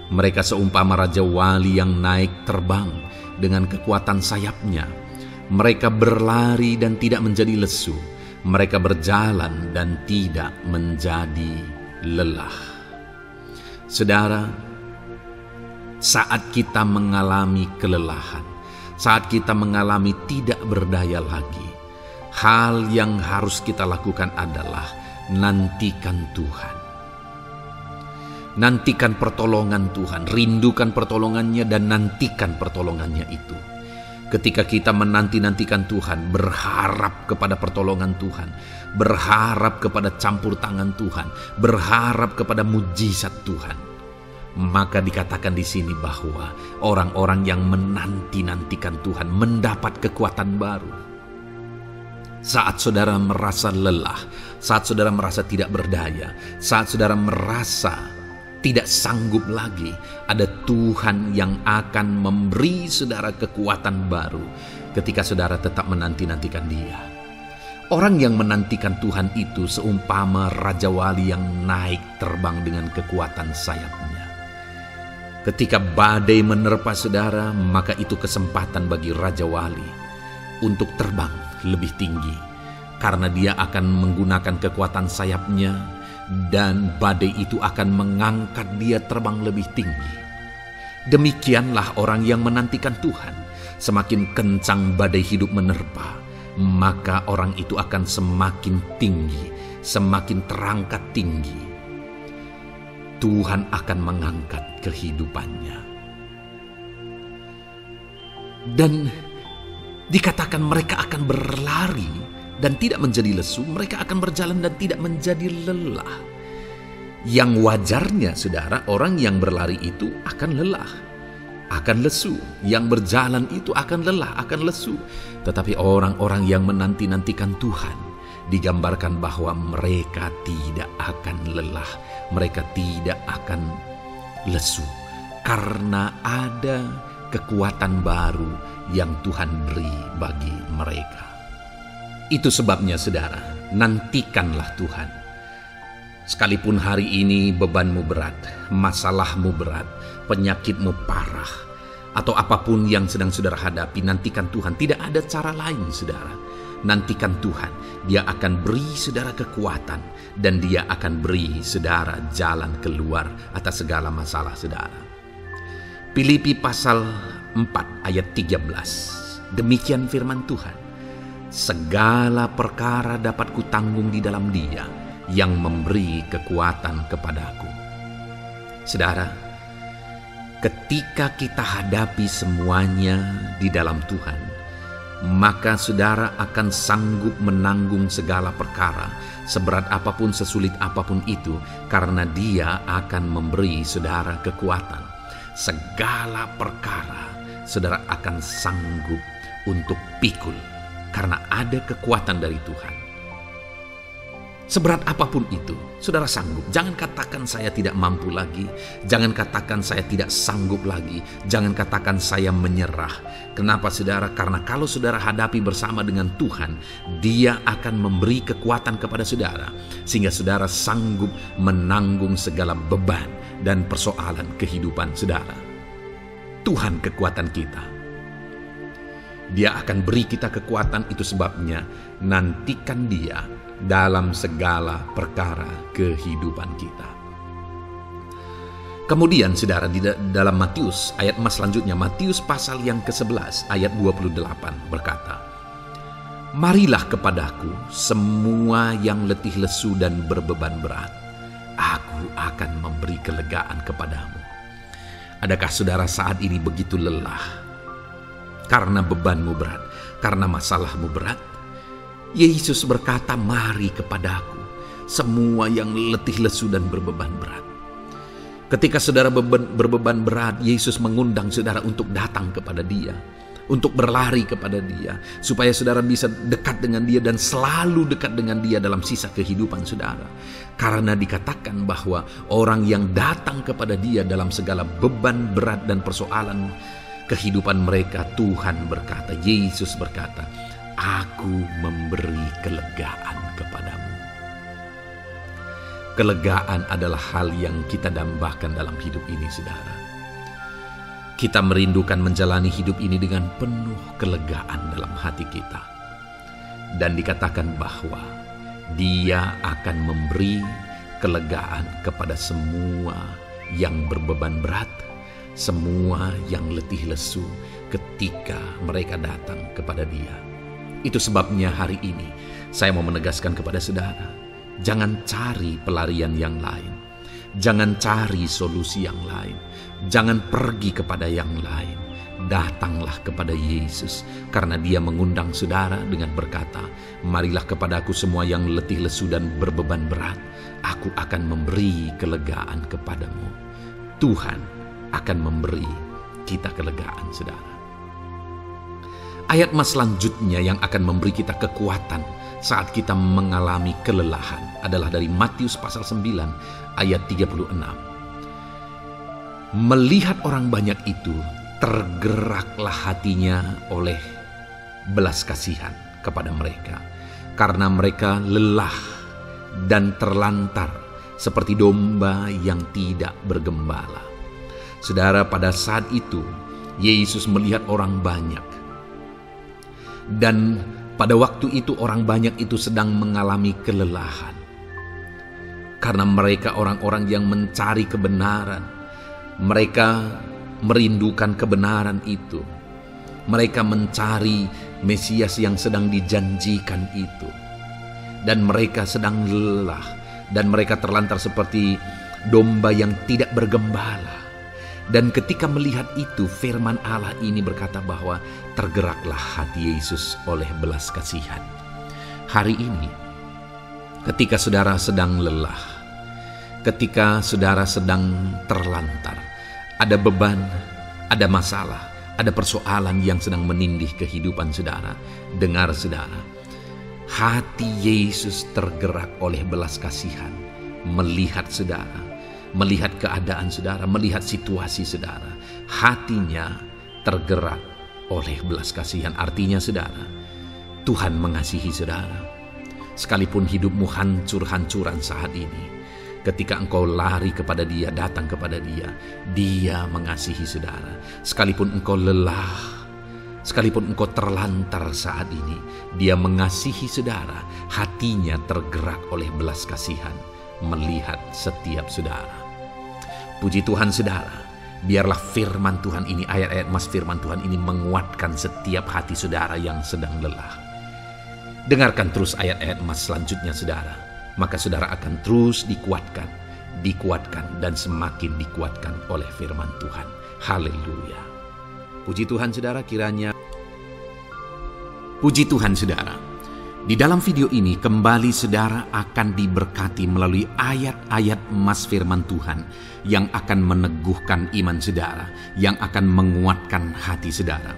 Mereka seumpama Raja Wali yang naik terbang dengan kekuatan sayapnya. Mereka berlari dan tidak menjadi lesu. Mereka berjalan dan tidak menjadi lelah. Saudara, saat kita mengalami kelelahan, saat kita mengalami tidak berdaya lagi, hal yang harus kita lakukan adalah nantikan Tuhan. Nantikan pertolongan Tuhan, rindukan pertolongannya dan nantikan pertolongannya itu. Ketika kita menanti-nantikan Tuhan, berharap kepada pertolongan Tuhan, berharap kepada campur tangan Tuhan, berharap kepada mujizat Tuhan, maka dikatakan di sini bahwa orang-orang yang menanti-nantikan Tuhan mendapat kekuatan baru. Saat saudara merasa lelah, saat saudara merasa tidak berdaya, saat saudara merasa tidak sanggup lagi, ada Tuhan yang akan memberi saudara kekuatan baru ketika saudara tetap menanti-nantikan Dia. Orang yang menantikan Tuhan itu seumpama Raja Wali yang naik terbang dengan kekuatan sayapnya. Ketika badai menerpa saudara, maka itu kesempatan bagi Raja Wali untuk terbang lebih tinggi, karena dia akan menggunakan kekuatan sayapnya dan badai itu akan mengangkat dia terbang lebih tinggi. Demikianlah orang yang menantikan Tuhan. Semakin kencang badai hidup menerpa, maka orang itu akan semakin tinggi, semakin terangkat tinggi. Tuhan akan mengangkat kehidupannya. Dan dikatakan mereka akan berlari dan tidak menjadi lesu, mereka akan berjalan dan tidak menjadi lelah. Yang wajarnya, saudara, orang yang berlari itu akan lelah, akan lesu. Yang berjalan itu akan lelah, akan lesu. Tetapi orang-orang yang menanti-nantikan Tuhan, digambarkan bahwa mereka tidak akan lelah, mereka tidak akan lesu, karena ada kekuatan baru yang Tuhan beri bagi mereka. Itu sebabnya, saudara, nantikanlah Tuhan. Sekalipun hari ini bebanmu berat, masalahmu berat, penyakitmu parah, atau apapun yang sedang saudara hadapi, nantikan Tuhan. Tidak ada cara lain, saudara. Nantikan Tuhan. Dia akan beri saudara kekuatan, dan Dia akan beri saudara jalan keluar atas segala masalah saudara. Filipi pasal 4 ayat 13. Demikian firman Tuhan. Segala perkara dapat kutanggung di dalam Dia yang memberi kekuatan kepadaku. Saudara, ketika kita hadapi semuanya di dalam Tuhan, maka saudara akan sanggup menanggung segala perkara, seberat apapun, sesulit apapun itu, karena Dia akan memberi saudara kekuatan. Segala perkara saudara akan sanggup untuk pikul, karena ada kekuatan dari Tuhan. Seberat apapun itu, saudara sanggup. Jangan katakan saya tidak mampu lagi. Jangan katakan saya tidak sanggup lagi. Jangan katakan saya menyerah. Kenapa, saudara? Karena kalau saudara hadapi bersama dengan Tuhan, Dia akan memberi kekuatan kepada saudara, sehingga saudara sanggup menanggung segala beban dan persoalan kehidupan saudara. Tuhan kekuatan kita. Dia akan beri kita kekuatan, itu sebabnya nantikan Dia dalam segala perkara kehidupan kita. Kemudian, saudara, di dalam Matius, ayat selanjutnya, Matius pasal yang ke-11 ayat 28 berkata, "Marilah kepadaku semua yang letih lesu dan berbeban berat, aku akan memberi kelegaan kepadamu." Adakah saudara saat ini begitu lelah karena bebanmu berat, karena masalahmu berat? Yesus berkata, "Mari kepadaku semua yang letih lesu dan berbeban berat." Ketika saudara berbeban berat, Yesus mengundang saudara untuk datang kepada Dia, untuk berlari kepada Dia, supaya saudara bisa dekat dengan Dia dan selalu dekat dengan Dia dalam sisa kehidupan saudara. Karena dikatakan bahwa orang yang datang kepada Dia dalam segala beban berat dan persoalan kehidupan mereka, Tuhan berkata, Yesus berkata, "Aku memberi kelegaan kepadamu." Kelegaan adalah hal yang kita dambakan dalam hidup ini, saudara. Kita merindukan menjalani hidup ini dengan penuh kelegaan dalam hati kita. Dan dikatakan bahwa Dia akan memberi kelegaan kepada semua yang berbeban berat, semua yang letih lesu ketika mereka datang kepada Dia. Itu sebabnya hari ini saya mau menegaskan kepada saudara, jangan cari pelarian yang lain. Jangan cari solusi yang lain. Jangan pergi kepada yang lain. Datanglah kepada Yesus, karena Dia mengundang saudara dengan berkata, "Marilah kepadaku semua yang letih lesu dan berbeban berat, aku akan memberi kelegaan kepadamu." Tuhan akan memberi kita kelegaan, saudara. Ayat mas selanjutnya yang akan memberi kita kekuatan saat kita mengalami kelelahan adalah dari Matius pasal 9 ayat 36. Melihat orang banyak itu, tergeraklah hatinya oleh belas kasihan kepada mereka, karena mereka lelah dan terlantar seperti domba yang tidak bergembala. Saudara, pada saat itu Yesus melihat orang banyak, dan pada waktu itu orang banyak itu sedang mengalami kelelahan, karena mereka orang-orang yang mencari kebenaran. Mereka merindukan kebenaran itu. Mereka mencari Mesias yang sedang dijanjikan itu, dan mereka sedang lelah, dan mereka terlantar seperti domba yang tidak bergembala. Dan ketika melihat itu, firman Allah ini berkata bahwa tergeraklah hati Yesus oleh belas kasihan. Hari ini, ketika saudara sedang lelah, ketika saudara sedang terlantar, ada beban, ada masalah, ada persoalan yang sedang menindih kehidupan saudara, dengar saudara, hati Yesus tergerak oleh belas kasihan, melihat saudara, melihat keadaan saudara, melihat situasi saudara. Hatinya tergerak oleh belas kasihan. Artinya saudara, Tuhan mengasihi saudara. Sekalipun hidupmu hancur-hancuran saat ini, ketika engkau lari kepada Dia, datang kepada Dia, Dia mengasihi saudara. Sekalipun engkau lelah, sekalipun engkau terlantar saat ini, Dia mengasihi saudara. Hatinya tergerak oleh belas kasihan melihat setiap saudara. Puji Tuhan saudara, biarlah firman Tuhan ini, ayat-ayat mas firman Tuhan ini menguatkan setiap hati saudara yang sedang lelah. Dengarkan terus ayat-ayat mas selanjutnya saudara, maka saudara akan terus dikuatkan dan semakin dikuatkan oleh firman Tuhan. Haleluya. Puji Tuhan saudara, puji Tuhan saudara. Di dalam video ini kembali saudara akan diberkati melalui ayat-ayat mas firman Tuhan yang akan meneguhkan iman saudara, yang akan menguatkan hati saudara.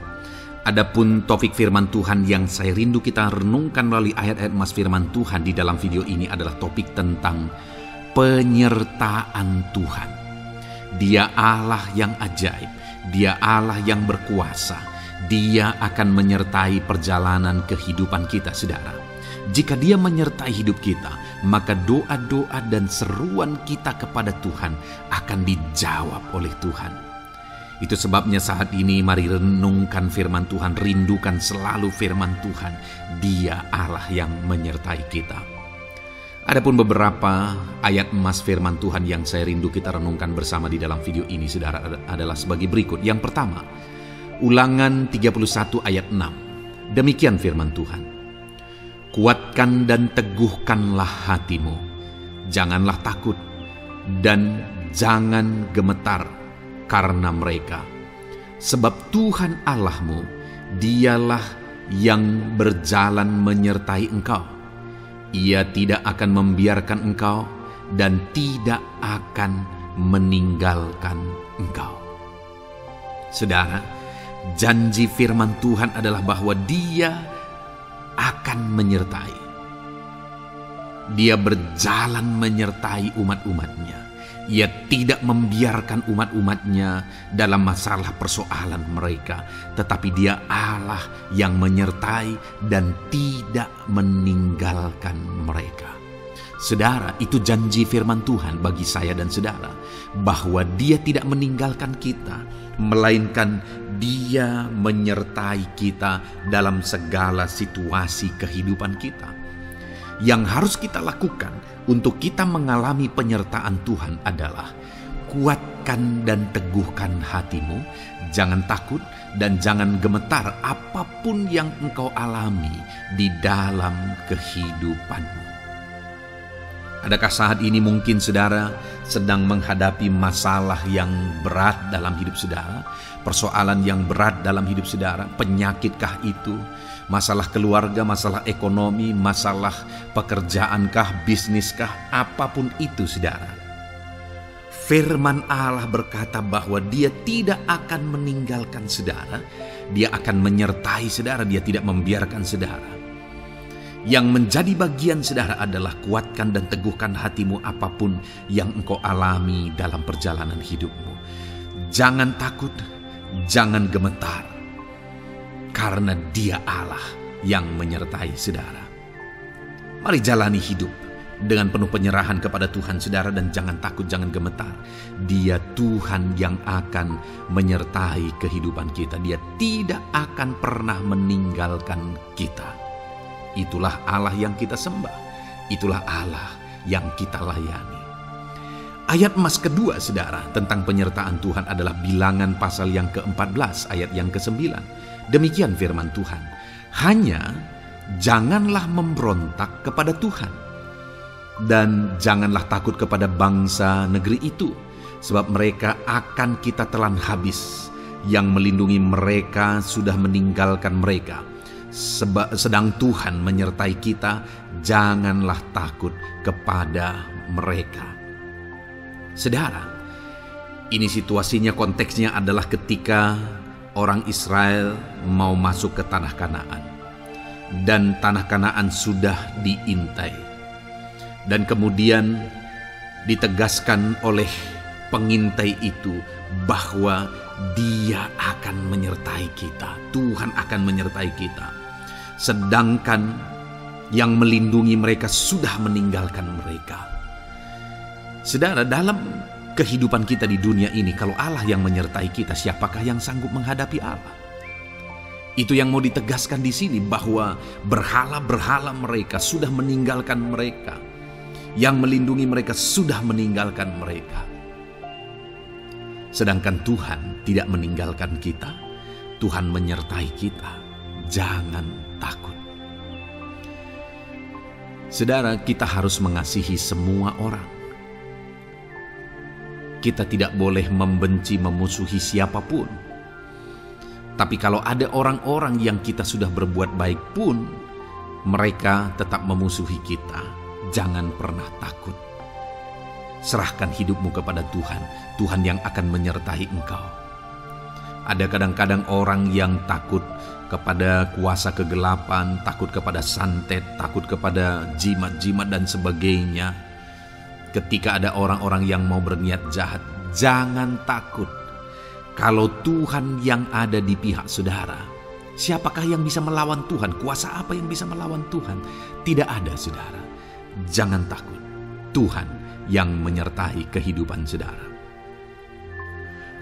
Adapun topik firman Tuhan yang saya rindu kita renungkan melalui ayat-ayat mas firman Tuhan di dalam video ini adalah topik tentang penyertaan Tuhan. Dia Allah yang ajaib, Dia Allah yang berkuasa. Dia akan menyertai perjalanan kehidupan kita saudara. Jika Dia menyertai hidup kita, maka doa-doa dan seruan kita kepada Tuhan akan dijawab oleh Tuhan. Itu sebabnya saat ini mari renungkan firman Tuhan, rindukan selalu firman Tuhan. Dia Allah yang menyertai kita. Adapun beberapa ayat emas firman Tuhan yang saya rindu kita renungkan bersama di dalam video ini saudara adalah sebagai berikut. Yang pertama, Ulangan 31 ayat 6. Demikian firman Tuhan. Kuatkan dan teguhkanlah hatimu. Janganlah takut dan jangan gemetar karena mereka. Sebab Tuhan Allahmu, Dialah yang berjalan menyertai engkau. Ia tidak akan membiarkan engkau dan tidak akan meninggalkan engkau. Saudara, janji firman Tuhan adalah bahwa Dia akan menyertai. Dia berjalan menyertai umat-umatnya. Ia tidak membiarkan umat-umatnya dalam masalah persoalan mereka, tetapi Dia Allah yang menyertai dan tidak meninggalkan mereka. Saudara, itu janji firman Tuhan bagi saya dan saudara, bahwa Dia tidak meninggalkan kita, melainkan Dia menyertai kita dalam segala situasi kehidupan kita. Yang harus kita lakukan untuk kita mengalami penyertaan Tuhan adalah kuatkan dan teguhkan hatimu, jangan takut dan jangan gemetar apapun yang engkau alami di dalam kehidupanmu. Adakah saat ini mungkin saudara sedang menghadapi masalah yang berat dalam hidup saudara? Persoalan yang berat dalam hidup saudara? Penyakitkah itu? Masalah keluarga, masalah ekonomi, masalah pekerjaankah, bisniskah? Apapun itu saudara. Firman Allah berkata bahwa Dia tidak akan meninggalkan saudara Dia akan menyertai saudara, dia tidak membiarkan saudara. Yang menjadi bagian saudara adalah kuatkan dan teguhkan hatimu apapun yang engkau alami dalam perjalanan hidupmu. Jangan takut, jangan gemetar, karena Dia Allah yang menyertai saudara. Mari jalani hidup dengan penuh penyerahan kepada Tuhan saudara, dan jangan takut, jangan gemetar. Dia Tuhan yang akan menyertai kehidupan kita. Dia tidak akan pernah meninggalkan kita. Itulah Allah yang kita sembah. Itulah Allah yang kita layani. Ayat emas kedua saudara tentang penyertaan Tuhan adalah Bilangan pasal yang ke-14 ayat yang ke-9. Demikian firman Tuhan. Hanya janganlah memberontak kepada Tuhan, dan janganlah takut kepada bangsa negeri itu, sebab mereka akan kita telan habis. Yang melindungi mereka sudah meninggalkan mereka. Sedang Tuhan menyertai kita, janganlah takut kepada mereka. Saudara, ini situasinya, konteksnya adalah ketika orang Israel mau masuk ke tanah Kanaan, dan tanah Kanaan sudah diintai. Dan kemudian ditegaskan oleh pengintai itu bahwa Dia akan menyertai kita. Tuhan akan menyertai kita. Sedangkan yang melindungi mereka sudah meninggalkan mereka. Saudara, dalam kehidupan kita di dunia ini, kalau Allah yang menyertai kita, siapakah yang sanggup menghadapi Allah? Itu yang mau ditegaskan di sini, bahwa berhala-berhala mereka sudah meninggalkan mereka. Yang melindungi mereka sudah meninggalkan mereka. Sedangkan Tuhan tidak meninggalkan kita. Tuhan menyertai kita. Jangan takut. Saudara, kita harus mengasihi semua orang. Kita tidak boleh membenci, memusuhi siapapun. Tapi kalau ada orang-orang yang kita sudah berbuat baik pun, mereka tetap memusuhi kita. Jangan pernah takut. Serahkan hidupmu kepada Tuhan. Tuhan yang akan menyertai engkau. Ada kadang-kadang orang yang takut kepada kuasa kegelapan, takut kepada santet, takut kepada jimat-jimat dan sebagainya. Ketika ada orang-orang yang mau berniat jahat, jangan takut. Kalau Tuhan yang ada di pihak saudara, siapakah yang bisa melawan Tuhan? Kuasa apa yang bisa melawan Tuhan? Tidak ada, saudara. Jangan takut. Tuhan yang menyertai kehidupan saudara.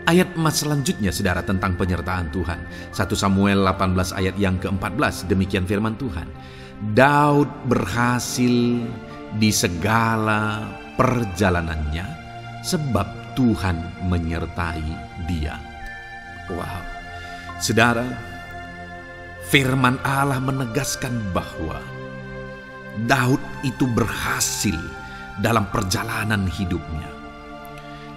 Ayat emas selanjutnya saudara tentang penyertaan Tuhan. 1 Samuel 18 ayat yang ke-14. Demikian firman Tuhan. Daud berhasil di segala perjalanannya sebab Tuhan menyertai dia. Wow. Saudara, firman Allah menegaskan bahwa Daud itu berhasil dalam perjalanan hidupnya.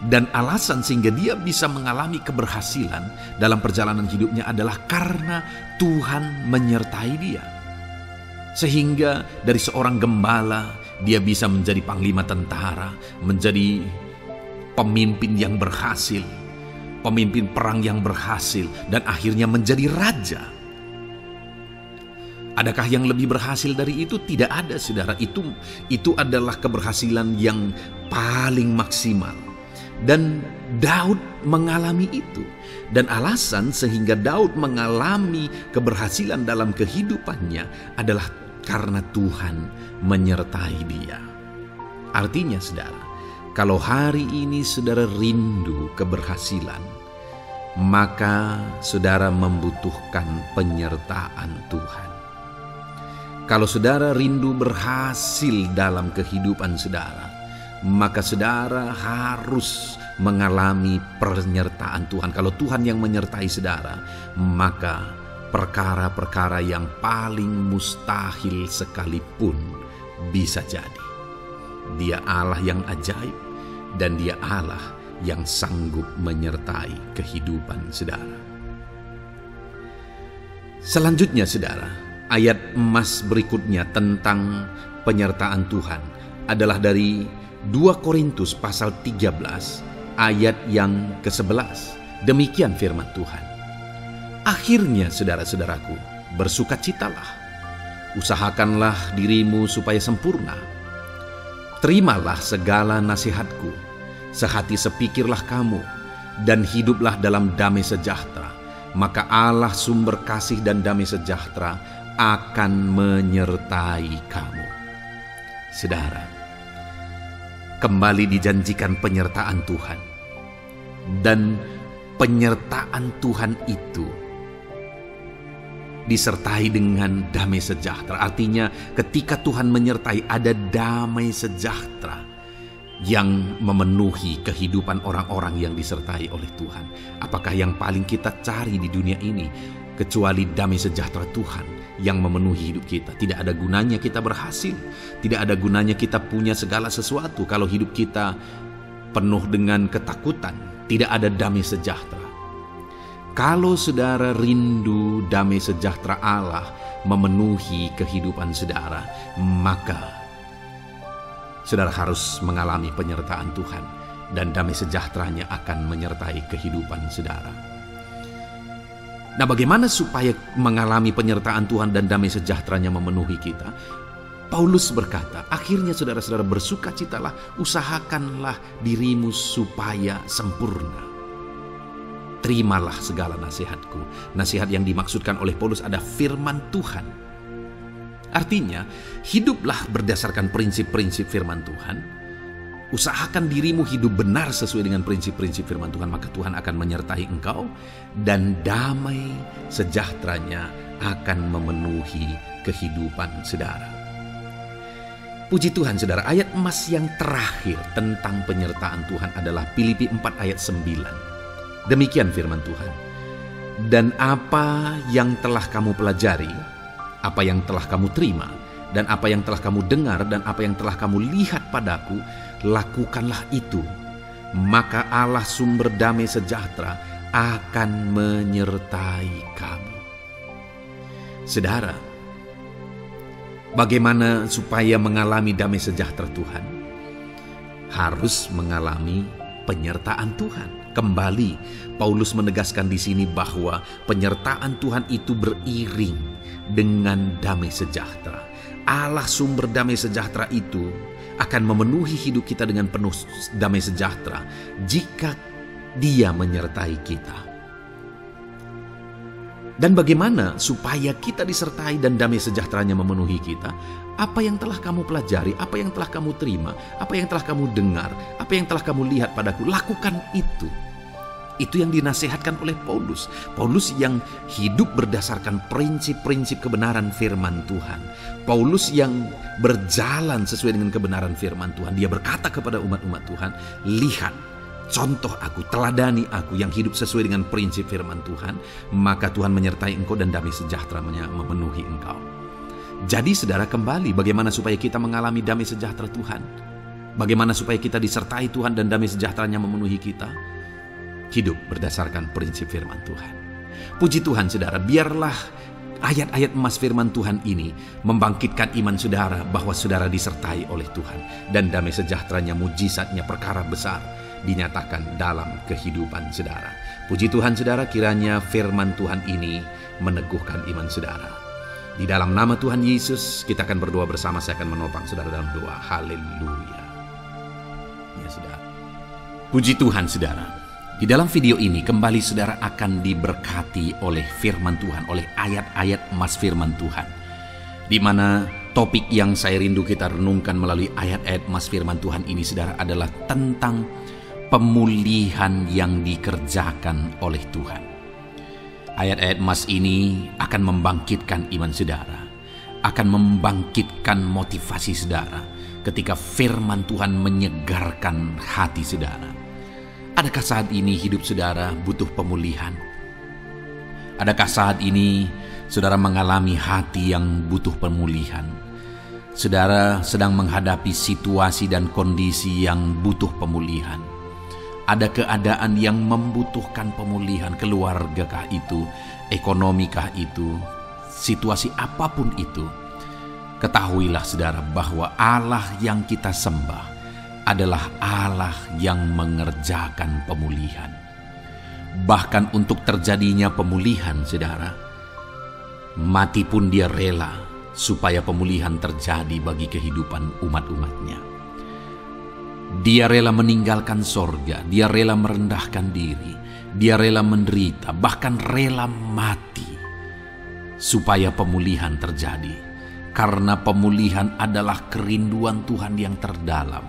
Dan alasan sehingga dia bisa mengalami keberhasilan dalam perjalanan hidupnya adalah karena Tuhan menyertai dia. Sehingga dari seorang gembala, dia bisa menjadi panglima tentara, menjadi pemimpin yang berhasil, pemimpin perang yang berhasil, dan akhirnya menjadi raja. Adakah yang lebih berhasil dari itu? Tidak ada, saudara. Itu adalah keberhasilan yang paling maksimal. Dan Daud mengalami itu. Dan alasan sehingga Daud mengalami keberhasilan dalam kehidupannya adalah karena Tuhan menyertai dia. Artinya, saudara, kalau hari ini saudara rindu keberhasilan, maka saudara membutuhkan penyertaan Tuhan. Kalau saudara rindu berhasil dalam kehidupan saudara, maka saudara harus mengalami penyertaan Tuhan. Kalau Tuhan yang menyertai saudara, maka perkara-perkara yang paling mustahil sekalipun bisa jadi. Dia Allah yang ajaib, dan Dia Allah yang sanggup menyertai kehidupan saudara. Selanjutnya, saudara, ayat emas berikutnya tentang penyertaan Tuhan adalah dari 2 Korintus pasal 13 ayat yang ke-11. Demikian firman Tuhan. Akhirnya saudara-saudaraku, bersukacitalah. Usahakanlah dirimu supaya sempurna. Terimalah segala nasihatku. Sehati sepikirlah kamu, dan hiduplah dalam damai sejahtera. Maka Allah sumber kasih dan damai sejahtera akan menyertai kamu. Saudara, kembali dijanjikan penyertaan Tuhan. Dan penyertaan Tuhan itu disertai dengan damai sejahtera. Artinya ketika Tuhan menyertai, ada damai sejahtera yang memenuhi kehidupan orang-orang yang disertai oleh Tuhan. Apakah yang paling kita cari di dunia ini kecuali damai sejahtera Tuhan yang memenuhi hidup kita? Tidak ada gunanya kita berhasil, tidak ada gunanya kita punya segala sesuatu kalau hidup kita penuh dengan ketakutan, tidak ada damai sejahtera. Kalau saudara rindu damai sejahtera Allah memenuhi kehidupan saudara, maka saudara harus mengalami penyertaan Tuhan, dan damai sejahteranya akan menyertai kehidupan saudara. Nah, bagaimana supaya mengalami penyertaan Tuhan dan damai sejahteranya memenuhi kita? Paulus berkata, akhirnya saudara-saudara bersukacitalah, usahakanlah dirimu supaya sempurna. Terimalah segala nasihatku. Nasihat yang dimaksudkan oleh Paulus ada firman Tuhan. Artinya, hiduplah berdasarkan prinsip-prinsip firman Tuhan. Usahakan dirimu hidup benar sesuai dengan prinsip-prinsip firman Tuhan, maka Tuhan akan menyertai engkau, dan damai sejahteranya akan memenuhi kehidupan saudara. Puji Tuhan saudara, ayat emas yang terakhir tentang penyertaan Tuhan adalah Filipi 4 ayat 9. Demikian firman Tuhan. Dan apa yang telah kamu pelajari, apa yang telah kamu terima, dan apa yang telah kamu dengar, dan apa yang telah kamu lihat padaku, lakukanlah itu. Maka Allah sumber damai sejahtera akan menyertai kamu. Saudara, bagaimana supaya mengalami damai sejahtera Tuhan? Harus mengalami penyertaan Tuhan. Kembali, Paulus menegaskan di sini bahwa penyertaan Tuhan itu beriring dengan damai sejahtera. Allah sumber damai sejahtera itu akan memenuhi hidup kita dengan penuh damai sejahtera jika Dia menyertai kita. Dan bagaimana supaya kita disertai dan damai sejahteranya memenuhi kita? Apa yang telah kamu pelajari, apa yang telah kamu terima, apa yang telah kamu dengar, apa yang telah kamu lihat padaku, lakukan itu. Itu yang dinasihatkan oleh Paulus. Paulus yang hidup berdasarkan prinsip-prinsip kebenaran firman Tuhan. Paulus yang berjalan sesuai dengan kebenaran firman Tuhan. Dia berkata kepada umat-umat Tuhan, lihat, contoh aku, teladani aku yang hidup sesuai dengan prinsip firman Tuhan, maka Tuhan menyertai engkau dan damai sejahteranya memenuhi engkau. Jadi saudara, kembali bagaimana supaya kita mengalami damai sejahtera Tuhan? Bagaimana supaya kita disertai Tuhan dan damai sejahteranya memenuhi kita? Hidup berdasarkan prinsip firman Tuhan. Puji Tuhan saudara, biarlah ayat-ayat emas firman Tuhan ini membangkitkan iman saudara bahwa saudara disertai oleh Tuhan, dan damai sejahteranya, mujizatnya, perkara besar dinyatakan dalam kehidupan saudara. Puji Tuhan saudara, kiranya firman Tuhan ini meneguhkan iman saudara. Di dalam nama Tuhan Yesus kita akan berdoa bersama. Saya akan menopang saudara dalam doa. Haleluya. Ya saudara. Puji Tuhan saudara. Di dalam video ini kembali saudara akan diberkati oleh firman Tuhan, oleh ayat-ayat emas firman Tuhan. Di mana topik yang saya rindu kita renungkan melalui ayat-ayat emas firman Tuhan ini saudara adalah tentang pemulihan yang dikerjakan oleh Tuhan. Ayat-ayat emas ini akan membangkitkan iman saudara, akan membangkitkan motivasi saudara ketika firman Tuhan menyegarkan hati saudara. Adakah saat ini hidup saudara butuh pemulihan? Adakah saat ini saudara mengalami hati yang butuh pemulihan? Saudara sedang menghadapi situasi dan kondisi yang butuh pemulihan. Ada keadaan yang membutuhkan pemulihan, keluargakah itu, ekonomikah itu, situasi apapun itu. Ketahuilah saudara bahwa Allah yang kita sembah adalah Allah yang mengerjakan pemulihan. Bahkan untuk terjadinya pemulihan, saudara, mati pun dia rela supaya pemulihan terjadi bagi kehidupan umat-umatnya. Dia rela meninggalkan sorga, dia rela merendahkan diri, dia rela menderita, bahkan rela mati supaya pemulihan terjadi. Karena pemulihan adalah kerinduan Tuhan yang terdalam.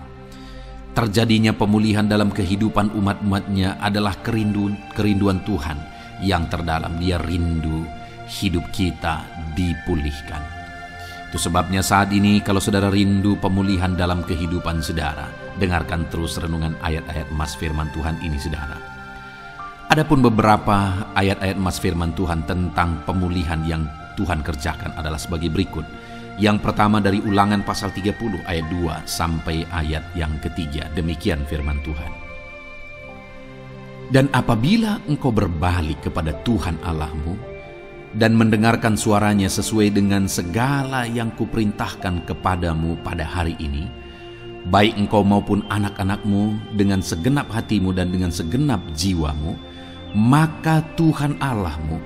Terjadinya pemulihan dalam kehidupan umat-umatnya adalah kerinduan Tuhan yang terdalam. Dia rindu hidup kita dipulihkan. Itu sebabnya saat ini kalau saudara rindu pemulihan dalam kehidupan saudara, dengarkan terus renungan ayat-ayat emas firman Tuhan ini, saudara. Adapun beberapa ayat-ayat emas firman Tuhan tentang pemulihan yang Tuhan kerjakan adalah sebagai berikut. Yang pertama dari Ulangan pasal 30 ayat 2 sampai ayat yang ketiga. Demikian firman Tuhan. Dan apabila engkau berbalik kepada Tuhan Allahmu dan mendengarkan suaranya sesuai dengan segala yang kuperintahkan kepadamu pada hari ini, baik engkau maupun anak-anakmu dengan segenap hatimu dan dengan segenap jiwamu, maka Tuhan Allahmu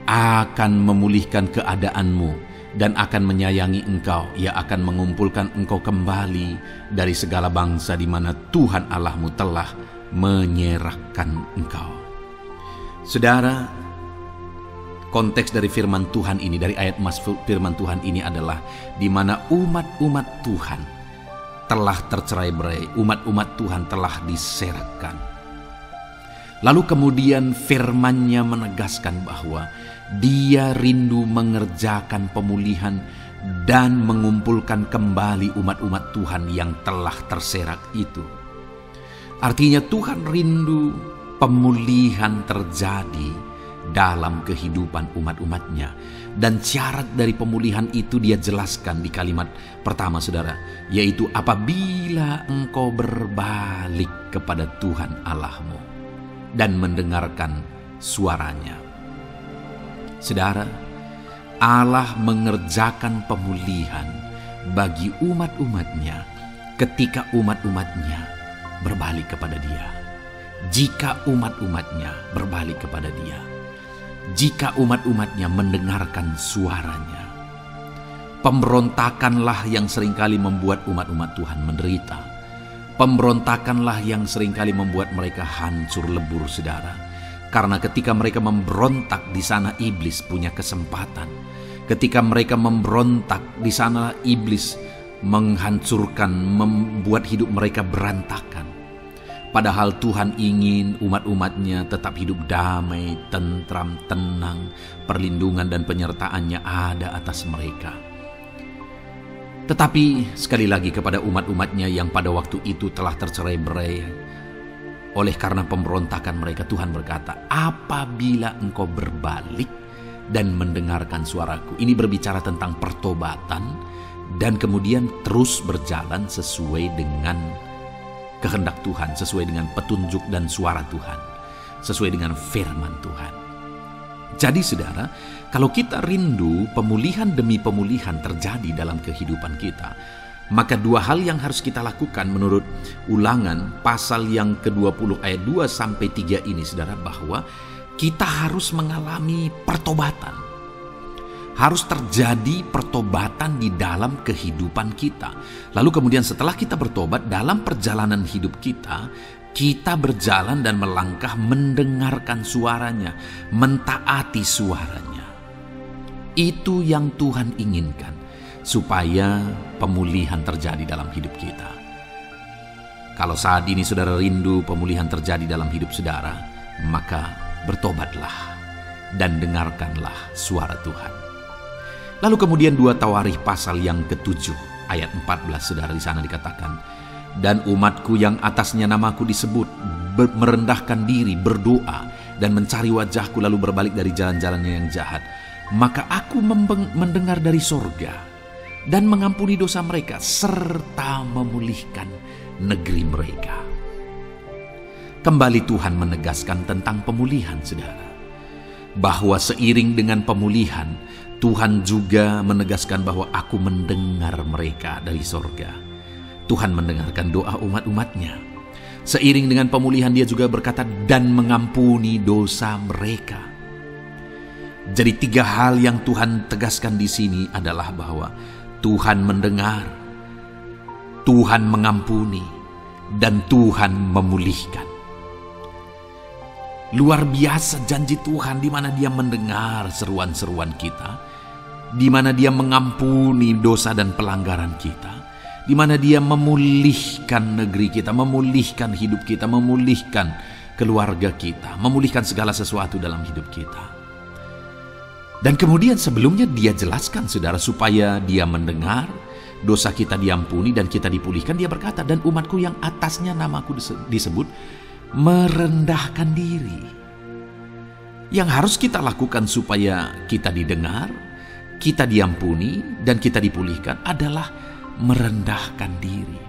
akan memulihkan keadaanmu dan akan menyayangi engkau. Ia akan mengumpulkan engkau kembali dari segala bangsa di mana Tuhan Allahmu telah menyerahkan engkau. Saudara, konteks dari firman Tuhan ini, dari ayat mas firman Tuhan ini adalah di mana umat-umat Tuhan telah tercerai-berai, umat-umat Tuhan telah diserahkan. Lalu kemudian firman-Nya menegaskan bahwa Dia rindu mengerjakan pemulihan dan mengumpulkan kembali umat-umat Tuhan yang telah terserak itu. Artinya Tuhan rindu pemulihan terjadi dalam kehidupan umat-umatnya. Dan syarat dari pemulihan itu Dia jelaskan di kalimat pertama, saudara, yaitu apabila engkau berbalik kepada Tuhan Allahmu dan mendengarkan suaranya. Saudara, Allah mengerjakan pemulihan bagi umat-umatnya ketika umat-umatnya berbalik kepada Dia. Jika umat-umatnya berbalik kepada Dia, jika umat-umatnya mendengarkan suaranya. Pemberontakanlah yang seringkali membuat umat-umat Tuhan menderita. Pemberontakanlah yang seringkali membuat mereka hancur lebur, saudara. Karena ketika mereka memberontak, di sana iblis punya kesempatan. Ketika mereka memberontak, di sana iblis menghancurkan, membuat hidup mereka berantakan. Padahal Tuhan ingin umat-umatnya tetap hidup damai, tentram, tenang, perlindungan dan penyertaan-Nya ada atas mereka. Tetapi sekali lagi kepada umat-umatnya yang pada waktu itu telah tercerai-berai oleh karena pemberontakan mereka, Tuhan berkata, apabila engkau berbalik dan mendengarkan suaraku. Ini berbicara tentang pertobatan dan kemudian terus berjalan sesuai dengan kehendak Tuhan, sesuai dengan petunjuk dan suara Tuhan, sesuai dengan firman Tuhan. Jadi saudara, kalau kita rindu pemulihan demi pemulihan terjadi dalam kehidupan kita, maka dua hal yang harus kita lakukan menurut Ulangan pasal yang ke-20 ayat 2 sampai 3 ini, saudara, bahwa kita harus mengalami pertobatan. Harus terjadi pertobatan di dalam kehidupan kita. Lalu kemudian setelah kita bertobat, dalam perjalanan hidup kita, kita berjalan dan melangkah mendengarkan suaranya, mentaati suaranya. Itu yang Tuhan inginkan, supaya pemulihan terjadi dalam hidup kita. Kalau saat ini saudara rindu pemulihan terjadi dalam hidup saudara, maka bertobatlah dan dengarkanlah suara Tuhan. Lalu kemudian 2 Tawarikh pasal yang ke-7 ayat 14, saudara, di sana dikatakan, dan umatku yang atasnya namaku disebut merendahkan diri, berdoa dan mencari wajahku lalu berbalik dari jalan-jalannya yang jahat, maka aku mendengar dari sorga dan mengampuni dosa mereka serta memulihkan negeri mereka. Kembali Tuhan menegaskan tentang pemulihan, saudara, bahwa seiring dengan pemulihan Tuhan juga menegaskan bahwa aku mendengar mereka dari sorga. Tuhan mendengarkan doa umat-umatnya. Seiring dengan pemulihan dia juga berkata, dan mengampuni dosa mereka. Jadi 3 hal yang Tuhan tegaskan di sini adalah bahwa Tuhan mendengar, Tuhan mengampuni, dan Tuhan memulihkan. Luar biasa janji Tuhan, di mana Dia mendengar seruan-seruan kita, di mana Dia mengampuni dosa dan pelanggaran kita, di mana Dia memulihkan negeri kita, memulihkan hidup kita, memulihkan keluarga kita, memulihkan segala sesuatu dalam hidup kita. Dan kemudian sebelumnya Dia jelaskan, saudara, supaya Dia mendengar, dosa kita diampuni dan kita dipulihkan. Dia berkata, dan umatku yang atasnya namaku disebut merendahkan diri. Yang harus kita lakukan supaya kita didengar, kita diampuni, dan kita dipulihkan adalah merendahkan diri.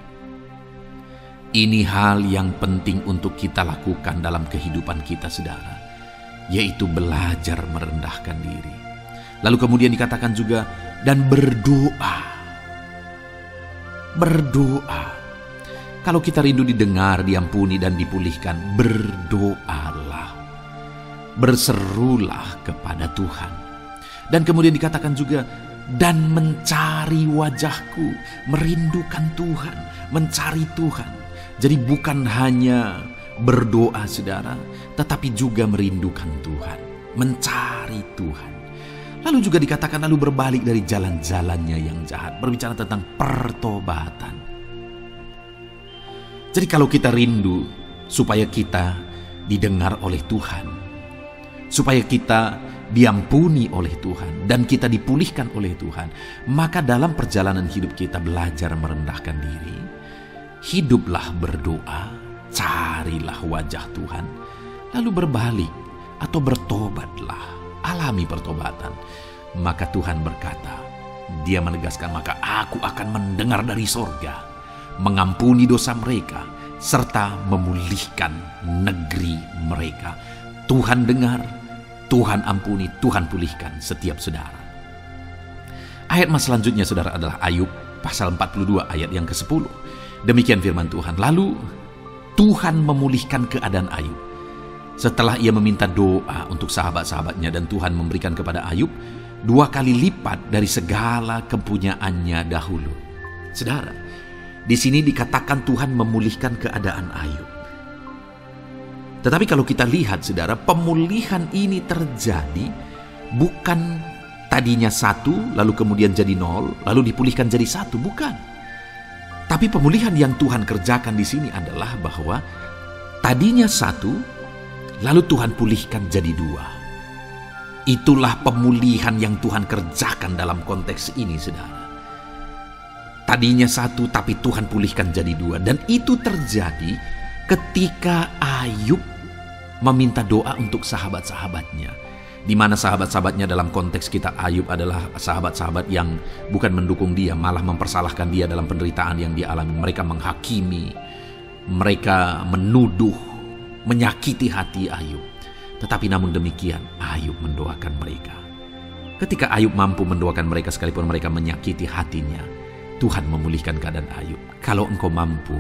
Ini hal yang penting untuk kita lakukan dalam kehidupan kita, saudara, yaitu belajar merendahkan diri. Lalu kemudian dikatakan juga, dan berdoa. Berdoa. Kalau kita rindu didengar, diampuni, dan dipulihkan, berdoalah. Berserulah kepada Tuhan. Dan kemudian dikatakan juga, dan mencari wajahku, merindukan Tuhan, mencari Tuhan. Jadi bukan hanya berdoa, saudara, tetapi juga merindukan Tuhan, mencari Tuhan. Lalu juga dikatakan, lalu berbalik dari jalan-jalannya yang jahat, berbicara tentang pertobatan. Jadi kalau kita rindu supaya kita didengar oleh Tuhan, supaya kita diampuni oleh Tuhan, dan kita dipulihkan oleh Tuhan, maka dalam perjalanan hidup kita belajar merendahkan diri, hiduplah berdoa, carilah wajah Tuhan, lalu berbalik atau bertobatlah, alami pertobatan. Maka Tuhan berkata, Dia menegaskan, maka aku akan mendengar dari sorga, mengampuni dosa mereka, serta memulihkan negeri mereka. Tuhan dengar, Tuhan ampuni, Tuhan pulihkan setiap saudara. Ayat mas selanjutnya, saudara, adalah Ayub pasal 42 ayat yang ke-10. Demikian firman Tuhan. Lalu Tuhan memulihkan keadaan Ayub. Setelah ia meminta doa untuk sahabat-sahabatnya, dan Tuhan memberikan kepada Ayub 2 kali lipat dari segala kepunyaannya dahulu. Saudara, di sini dikatakan Tuhan memulihkan keadaan Ayub. Tetapi kalau kita lihat, saudara, pemulihan ini terjadi bukan tadinya 1, lalu kemudian jadi 0, lalu dipulihkan jadi 1, bukan. Tapi pemulihan yang Tuhan kerjakan di sini adalah bahwa tadinya 1, lalu Tuhan pulihkan jadi 2. Itulah pemulihan yang Tuhan kerjakan dalam konteks ini, saudara. Tadinya 1, tapi Tuhan pulihkan jadi 2. Dan itu terjadi ketika Ayub meminta doa untuk sahabat-sahabatnya, di mana sahabat-sahabatnya dalam konteks kita Ayub adalah sahabat-sahabat yang bukan mendukung dia, malah mempersalahkan dia dalam penderitaan yang dia alami. Mereka menghakimi, mereka menuduh, menyakiti hati Ayub. Tetapi namun demikian, Ayub mendoakan mereka. Ketika Ayub mampu mendoakan mereka sekalipun mereka menyakiti hatinya, Tuhan memulihkan keadaan Ayub. Kalau engkau mampu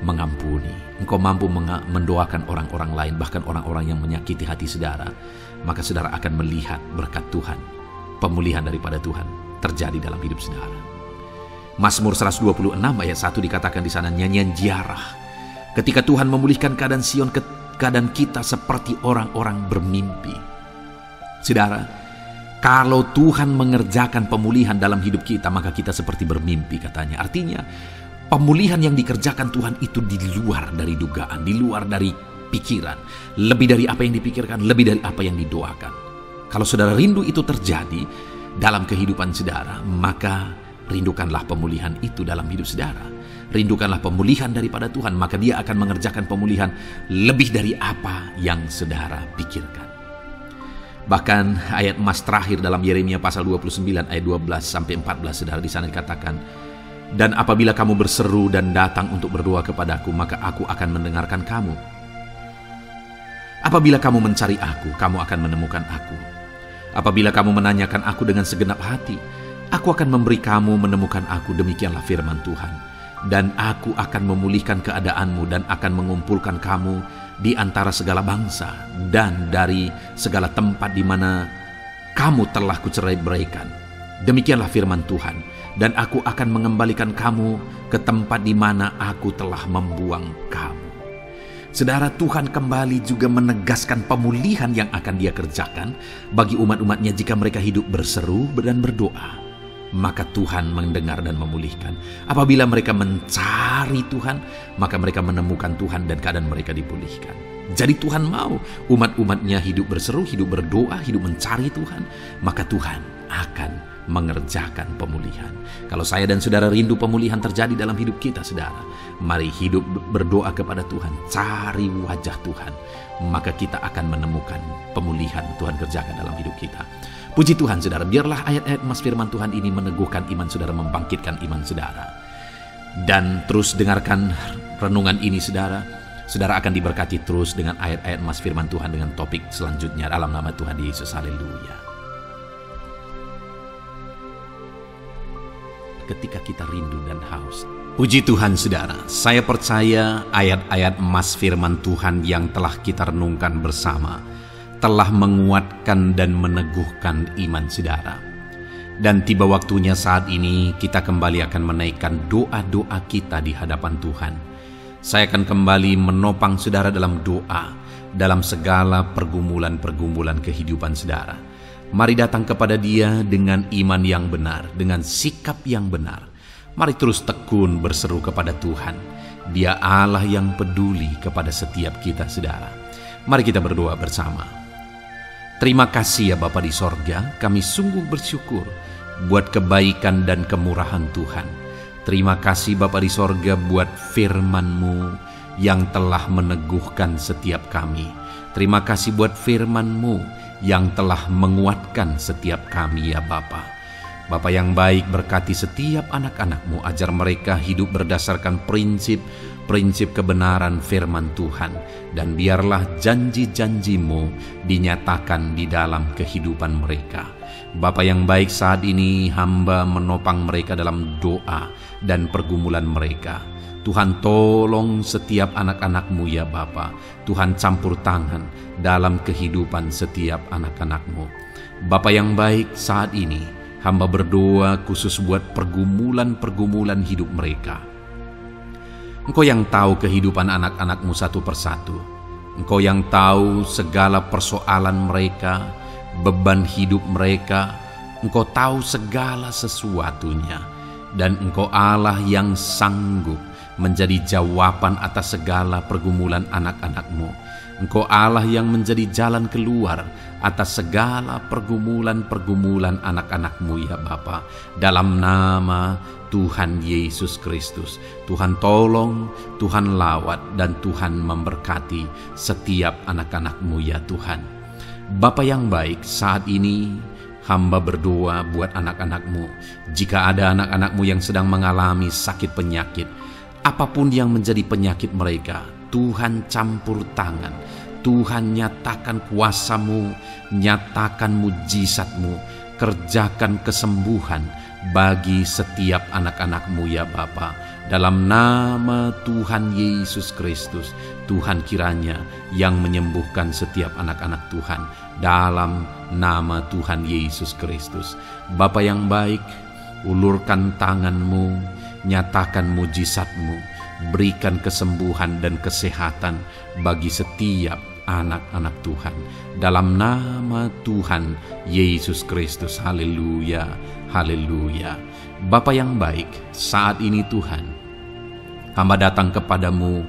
mengampuni, engkau mampu mendoakan orang-orang lain, bahkan orang-orang yang menyakiti hati saudara, maka saudara akan melihat berkat Tuhan, pemulihan daripada Tuhan terjadi dalam hidup saudara. Mazmur 126 ayat 1 dikatakan di sana, nyanyian ziarah. Ketika Tuhan memulihkan keadaan Sion, keadaan kita seperti orang-orang bermimpi. Saudara, kalau Tuhan mengerjakan pemulihan dalam hidup kita, maka kita seperti bermimpi, katanya. Artinya, pemulihan yang dikerjakan Tuhan itu di luar dari dugaan, di luar dari pikiran, lebih dari apa yang dipikirkan, lebih dari apa yang didoakan. Kalau saudara rindu itu terjadi dalam kehidupan saudara, maka rindukanlah pemulihan itu dalam hidup saudara. Rindukanlah pemulihan daripada Tuhan, maka Dia akan mengerjakan pemulihan lebih dari apa yang saudara pikirkan. Bahkan ayat emas terakhir dalam Yeremia pasal 29 ayat 12-14, saudara, di sana dikatakan, dan apabila kamu berseru dan datang untuk berdoa kepadaku, maka aku akan mendengarkan kamu. Apabila kamu mencari aku, kamu akan menemukan aku. Apabila kamu menanyakan aku dengan segenap hati, aku akan memberi kamu menemukan aku. Demikianlah firman Tuhan. dan aku akan memulihkan keadaanmu dan akan mengumpulkan kamu di antara segala bangsa dan dari segala tempat di mana kamu telah kucerai-beraikan. Demikianlah firman Tuhan, dan aku akan mengembalikan kamu ke tempat di mana aku telah membuang kamu. Saudara, Tuhan kembali juga menegaskan pemulihan yang akan Dia kerjakan bagi umat-umatnya jika mereka hidup berseru dan berdoa. Maka Tuhan mendengar dan memulihkan. Apabila mereka mencari Tuhan, maka mereka menemukan Tuhan dan keadaan mereka dipulihkan. Jadi Tuhan mau umat-umatnya hidup berseru, hidup berdoa, hidup mencari Tuhan, maka Tuhan akan mengerjakan pemulihan. Kalau saya dan saudara rindu pemulihan terjadi dalam hidup kita, saudara, mari hidup berdoa kepada Tuhan, cari wajah Tuhan, maka kita akan menemukan pemulihan Tuhan kerjakan dalam hidup kita. Puji Tuhan, saudara, biarlah ayat-ayat emas firman Tuhan ini meneguhkan iman saudara, membangkitkan iman saudara. Dan terus dengarkan renungan ini, saudara. Saudara akan diberkati terus dengan ayat-ayat emas firman Tuhan dengan topik selanjutnya dalam nama Tuhan Yesus. Haleluya. Ketika kita rindu dan haus. Puji Tuhan, saudara. Saya percaya ayat-ayat emas firman Tuhan yang telah kita renungkan bersama telah menguatkan dan meneguhkan iman saudara. Dan tiba waktunya saat ini kita kembali akan menaikkan doa-doa kita di hadapan Tuhan. Saya akan kembali menopang saudara dalam doa, dalam segala pergumulan-pergumulan kehidupan saudara. Mari datang kepada Dia dengan iman yang benar, dengan sikap yang benar. Mari terus tekun berseru kepada Tuhan. Dia Allah yang peduli kepada setiap kita, saudara. Mari kita berdoa bersama. Terima kasih ya Bapa di sorga, kami sungguh bersyukur buat kebaikan dan kemurahan Tuhan. Terima kasih Bapa di sorga buat firman-Mu yang telah meneguhkan setiap kami. Terima kasih buat firman-Mu yang telah menguatkan setiap kami ya Bapa. Bapa yang baik, berkati setiap anak-anak-Mu, ajar mereka hidup berdasarkan prinsip kebenaran firman Tuhan, dan biarlah janji-janji-Mu dinyatakan di dalam kehidupan mereka. Bapa yang baik, saat ini hamba menopang mereka dalam doa dan pergumulan mereka. Tuhan, tolong setiap anak-anak-Mu ya Bapa. Tuhan, campur tangan dalam kehidupan setiap anak-anak-Mu. Bapa yang baik, saat ini hamba berdoa khusus buat pergumulan-pergumulan hidup mereka. Engkau yang tahu kehidupan anak-anak-Mu satu persatu. Engkau yang tahu segala persoalan mereka, beban hidup mereka. Engkau tahu segala sesuatunya. Dan Engkau Allah yang sanggup menjadi jawaban atas segala pergumulan anak-anak-Mu. Engkau Allah yang menjadi jalan keluar atas segala pergumulan-pergumulan anak-anak-Mu ya Bapa. Dalam nama Tuhan Yesus Kristus, Tuhan tolong, Tuhan lawat, dan Tuhan memberkati setiap anak-anak-Mu ya Tuhan. Bapa yang baik, saat ini hamba berdoa buat anak-anak-Mu. Jika ada anak-anak-Mu yang sedang mengalami sakit penyakit, apapun yang menjadi penyakit mereka, Tuhan campur tangan. Tuhan nyatakan kuasa-Mu, nyatakan mujizat-Mu, kerjakan kesembuhan bagi setiap anak-anak-Mu ya Bapa. Dalam nama Tuhan Yesus Kristus, Tuhan kiranya yang menyembuhkan setiap anak-anak Tuhan. Dalam nama Tuhan Yesus Kristus. Bapa yang baik, ulurkan tangan-Mu, nyatakan mujizat-Mu, berikan kesembuhan dan kesehatan bagi setiap anak-anak Tuhan. Dalam nama Tuhan Yesus Kristus. Haleluya, haleluya. Bapa yang baik, saat ini Tuhan, hamba datang kepadamu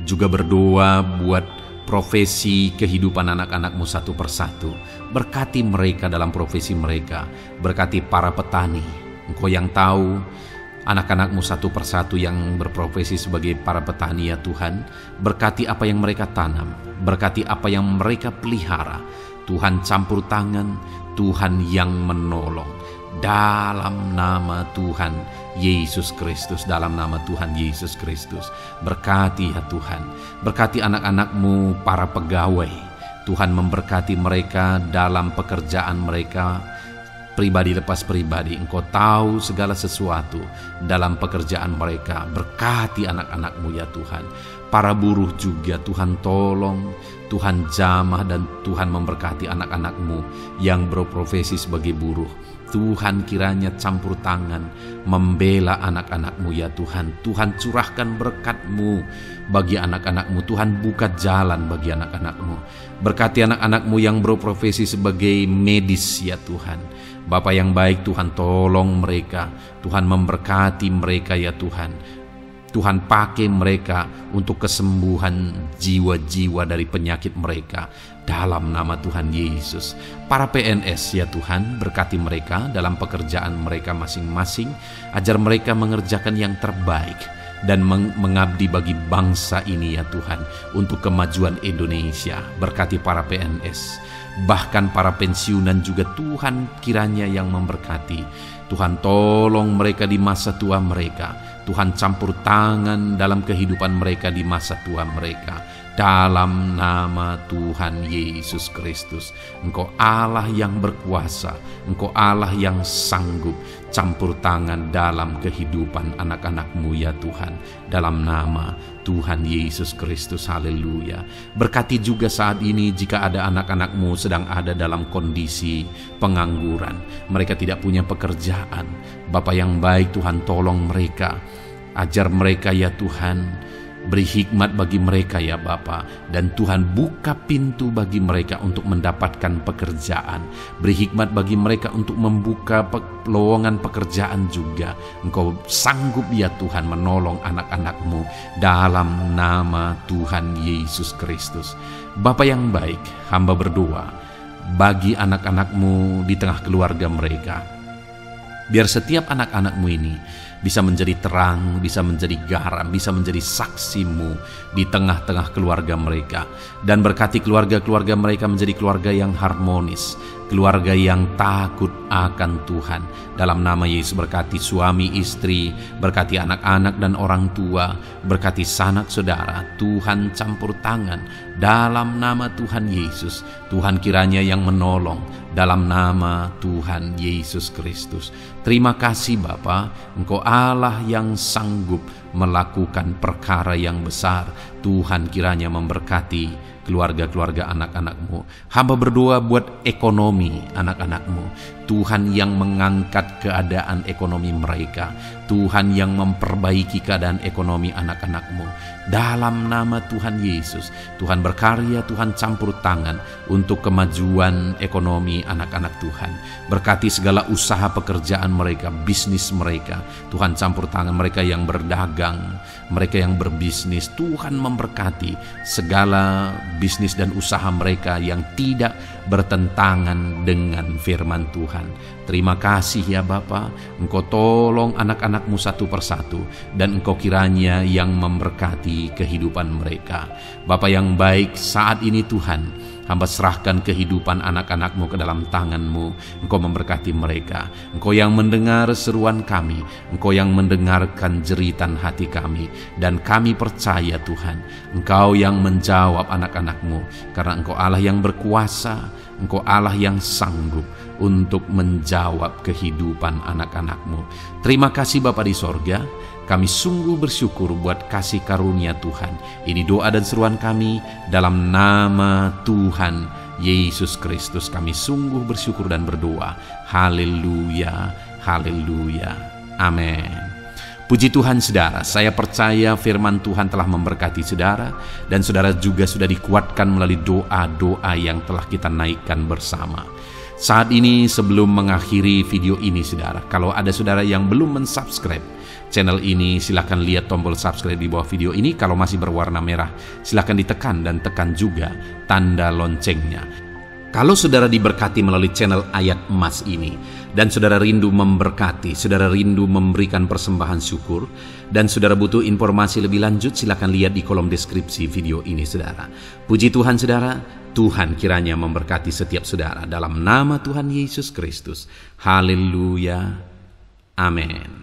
juga berdoa buat profesi kehidupan anak-anak-Mu satu persatu. Berkati mereka dalam profesi mereka. Berkati para petani. Engkau yang tahu anak-anak-Mu satu persatu yang berprofesi sebagai para petani ya Tuhan. Berkati apa yang mereka tanam, berkati apa yang mereka pelihara. Tuhan campur tangan, Tuhan yang menolong. Dalam nama Tuhan Yesus Kristus, dalam nama Tuhan Yesus Kristus. Berkati ya Tuhan, berkati anak-anak-Mu para pegawai. Tuhan memberkati mereka dalam pekerjaan mereka. pribadi lepas pribadi. Engkau tahu segala sesuatu dalam pekerjaan mereka. Berkati anak-anak-Mu ya Tuhan. Para buruh juga Tuhan tolong, Tuhan jamah, dan Tuhan memberkati anak-anak-Mu yang berprofesi sebagai buruh. Tuhan kiranya campur tangan membela anak-anak-Mu ya Tuhan. Tuhan curahkan berkat-Mu bagi anak-anak-Mu. Tuhan buka jalan bagi anak-anak-Mu. Berkati anak-anak-Mu yang berprofesi sebagai medis ya Tuhan. Bapa yang baik, Tuhan tolong mereka. Tuhan memberkati mereka ya Tuhan. Tuhan pakai mereka untuk kesembuhan jiwa-jiwa dari penyakit mereka dalam nama Tuhan Yesus. Para PNS ya Tuhan, berkati mereka dalam pekerjaan mereka masing-masing, ajar mereka mengerjakan yang terbaik dan mengabdi bagi bangsa ini ya Tuhan, untuk kemajuan Indonesia. Berkati para PNS, bahkan para pensiunan juga Tuhan kiranya yang memberkati. Tuhan tolong mereka di masa tua mereka. Tuhan campur tangan dalam kehidupan mereka di masa tua mereka. Dalam nama Tuhan Yesus Kristus. Engkau Allah yang berkuasa. Engkau Allah yang sanggup campur tangan dalam kehidupan anak-anak-Mu ya Tuhan. Dalam nama Tuhan Yesus Kristus. Haleluya. Berkati juga saat ini jika ada anak-anak-Mu sedang ada dalam kondisi pengangguran. Mereka tidak punya pekerjaan. Bapa yang baik, Tuhan tolong mereka. Ajar mereka ya Tuhan. Beri hikmat bagi mereka ya Bapa. Dan Tuhan buka pintu bagi mereka untuk mendapatkan pekerjaan. Beri hikmat bagi mereka untuk membuka lowongan pekerjaan juga. Engkau sanggup ya Tuhan menolong anak-anak-Mu dalam nama Tuhan Yesus Kristus. Bapa yang baik, hamba berdoa bagi anak-anak-Mu di tengah keluarga mereka. Biar setiap anak-anak-Mu ini bisa menjadi terang, bisa menjadi garam, bisa menjadi saksi-Mu di tengah-tengah keluarga mereka. Dan berkati keluarga-keluarga mereka menjadi keluarga yang harmonis, keluarga yang takut akan Tuhan. Dalam nama Yesus, berkati suami, istri, berkati anak-anak dan orang tua, berkati sanak saudara. Tuhan campur tangan dalam nama Tuhan Yesus. Tuhan kiranya yang menolong dalam nama Tuhan Yesus Kristus. Terima kasih Bapa, Engkau Allah yang sanggup melakukan perkara yang besar. Tuhan kiranya memberkati keluarga-keluarga anak-anak-Mu. Hamba berdoa buat ekonomi anak-anak-Mu. Tuhan yang mengangkat keadaan ekonomi mereka. Tuhan yang memperbaiki keadaan ekonomi anak-anak-Mu. Dalam nama Tuhan Yesus, Tuhan berkarya, Tuhan campur tangan untuk kemajuan ekonomi anak-anak Tuhan. Berkati segala usaha pekerjaan mereka, bisnis mereka. Tuhan campur tangan mereka yang berdagang, mereka yang berbisnis. Tuhan memberkati segala bisnis dan usaha mereka yang tidak bertentangan dengan firman Tuhan. Terima kasih ya Bapa, Engkau tolong anak-anak-Mu satu persatu, dan Engkau kiranya yang memberkati kehidupan mereka. Bapa yang baik, saat ini Tuhan, hamba serahkan kehidupan anak-anak-Mu ke dalam tangan-Mu. Engkau memberkati mereka. Engkau yang mendengar seruan kami. Engkau yang mendengarkan jeritan hati kami. Dan kami percaya Tuhan, Engkau yang menjawab anak-anak-Mu. Karena Engkau Allah yang berkuasa. Engkau Allah yang sanggup untuk menjawab kehidupan anak-anak-Mu. Terima kasih Bapa di sorga. Kami sungguh bersyukur buat kasih karunia Tuhan. Ini doa dan seruan kami dalam nama Tuhan Yesus Kristus. Kami sungguh bersyukur dan berdoa. Haleluya, haleluya, amin. Puji Tuhan saudara, saya percaya firman Tuhan telah memberkati saudara, dan saudara juga sudah dikuatkan melalui doa-doa yang telah kita naikkan bersama. Saat ini sebelum mengakhiri video ini saudara, kalau ada saudara yang belum mensubscribe channel ini, silakan lihat tombol subscribe di bawah video ini. Kalau masih berwarna merah, silakan ditekan dan tekan juga tanda loncengnya. Kalau saudara diberkati melalui channel Ayat Emas ini, dan saudara rindu memberkati, saudara rindu memberikan persembahan syukur, dan saudara butuh informasi lebih lanjut, silakan lihat di kolom deskripsi video ini saudara. Puji Tuhan saudara, Tuhan kiranya memberkati setiap saudara dalam nama Tuhan Yesus Kristus. Haleluya, amin.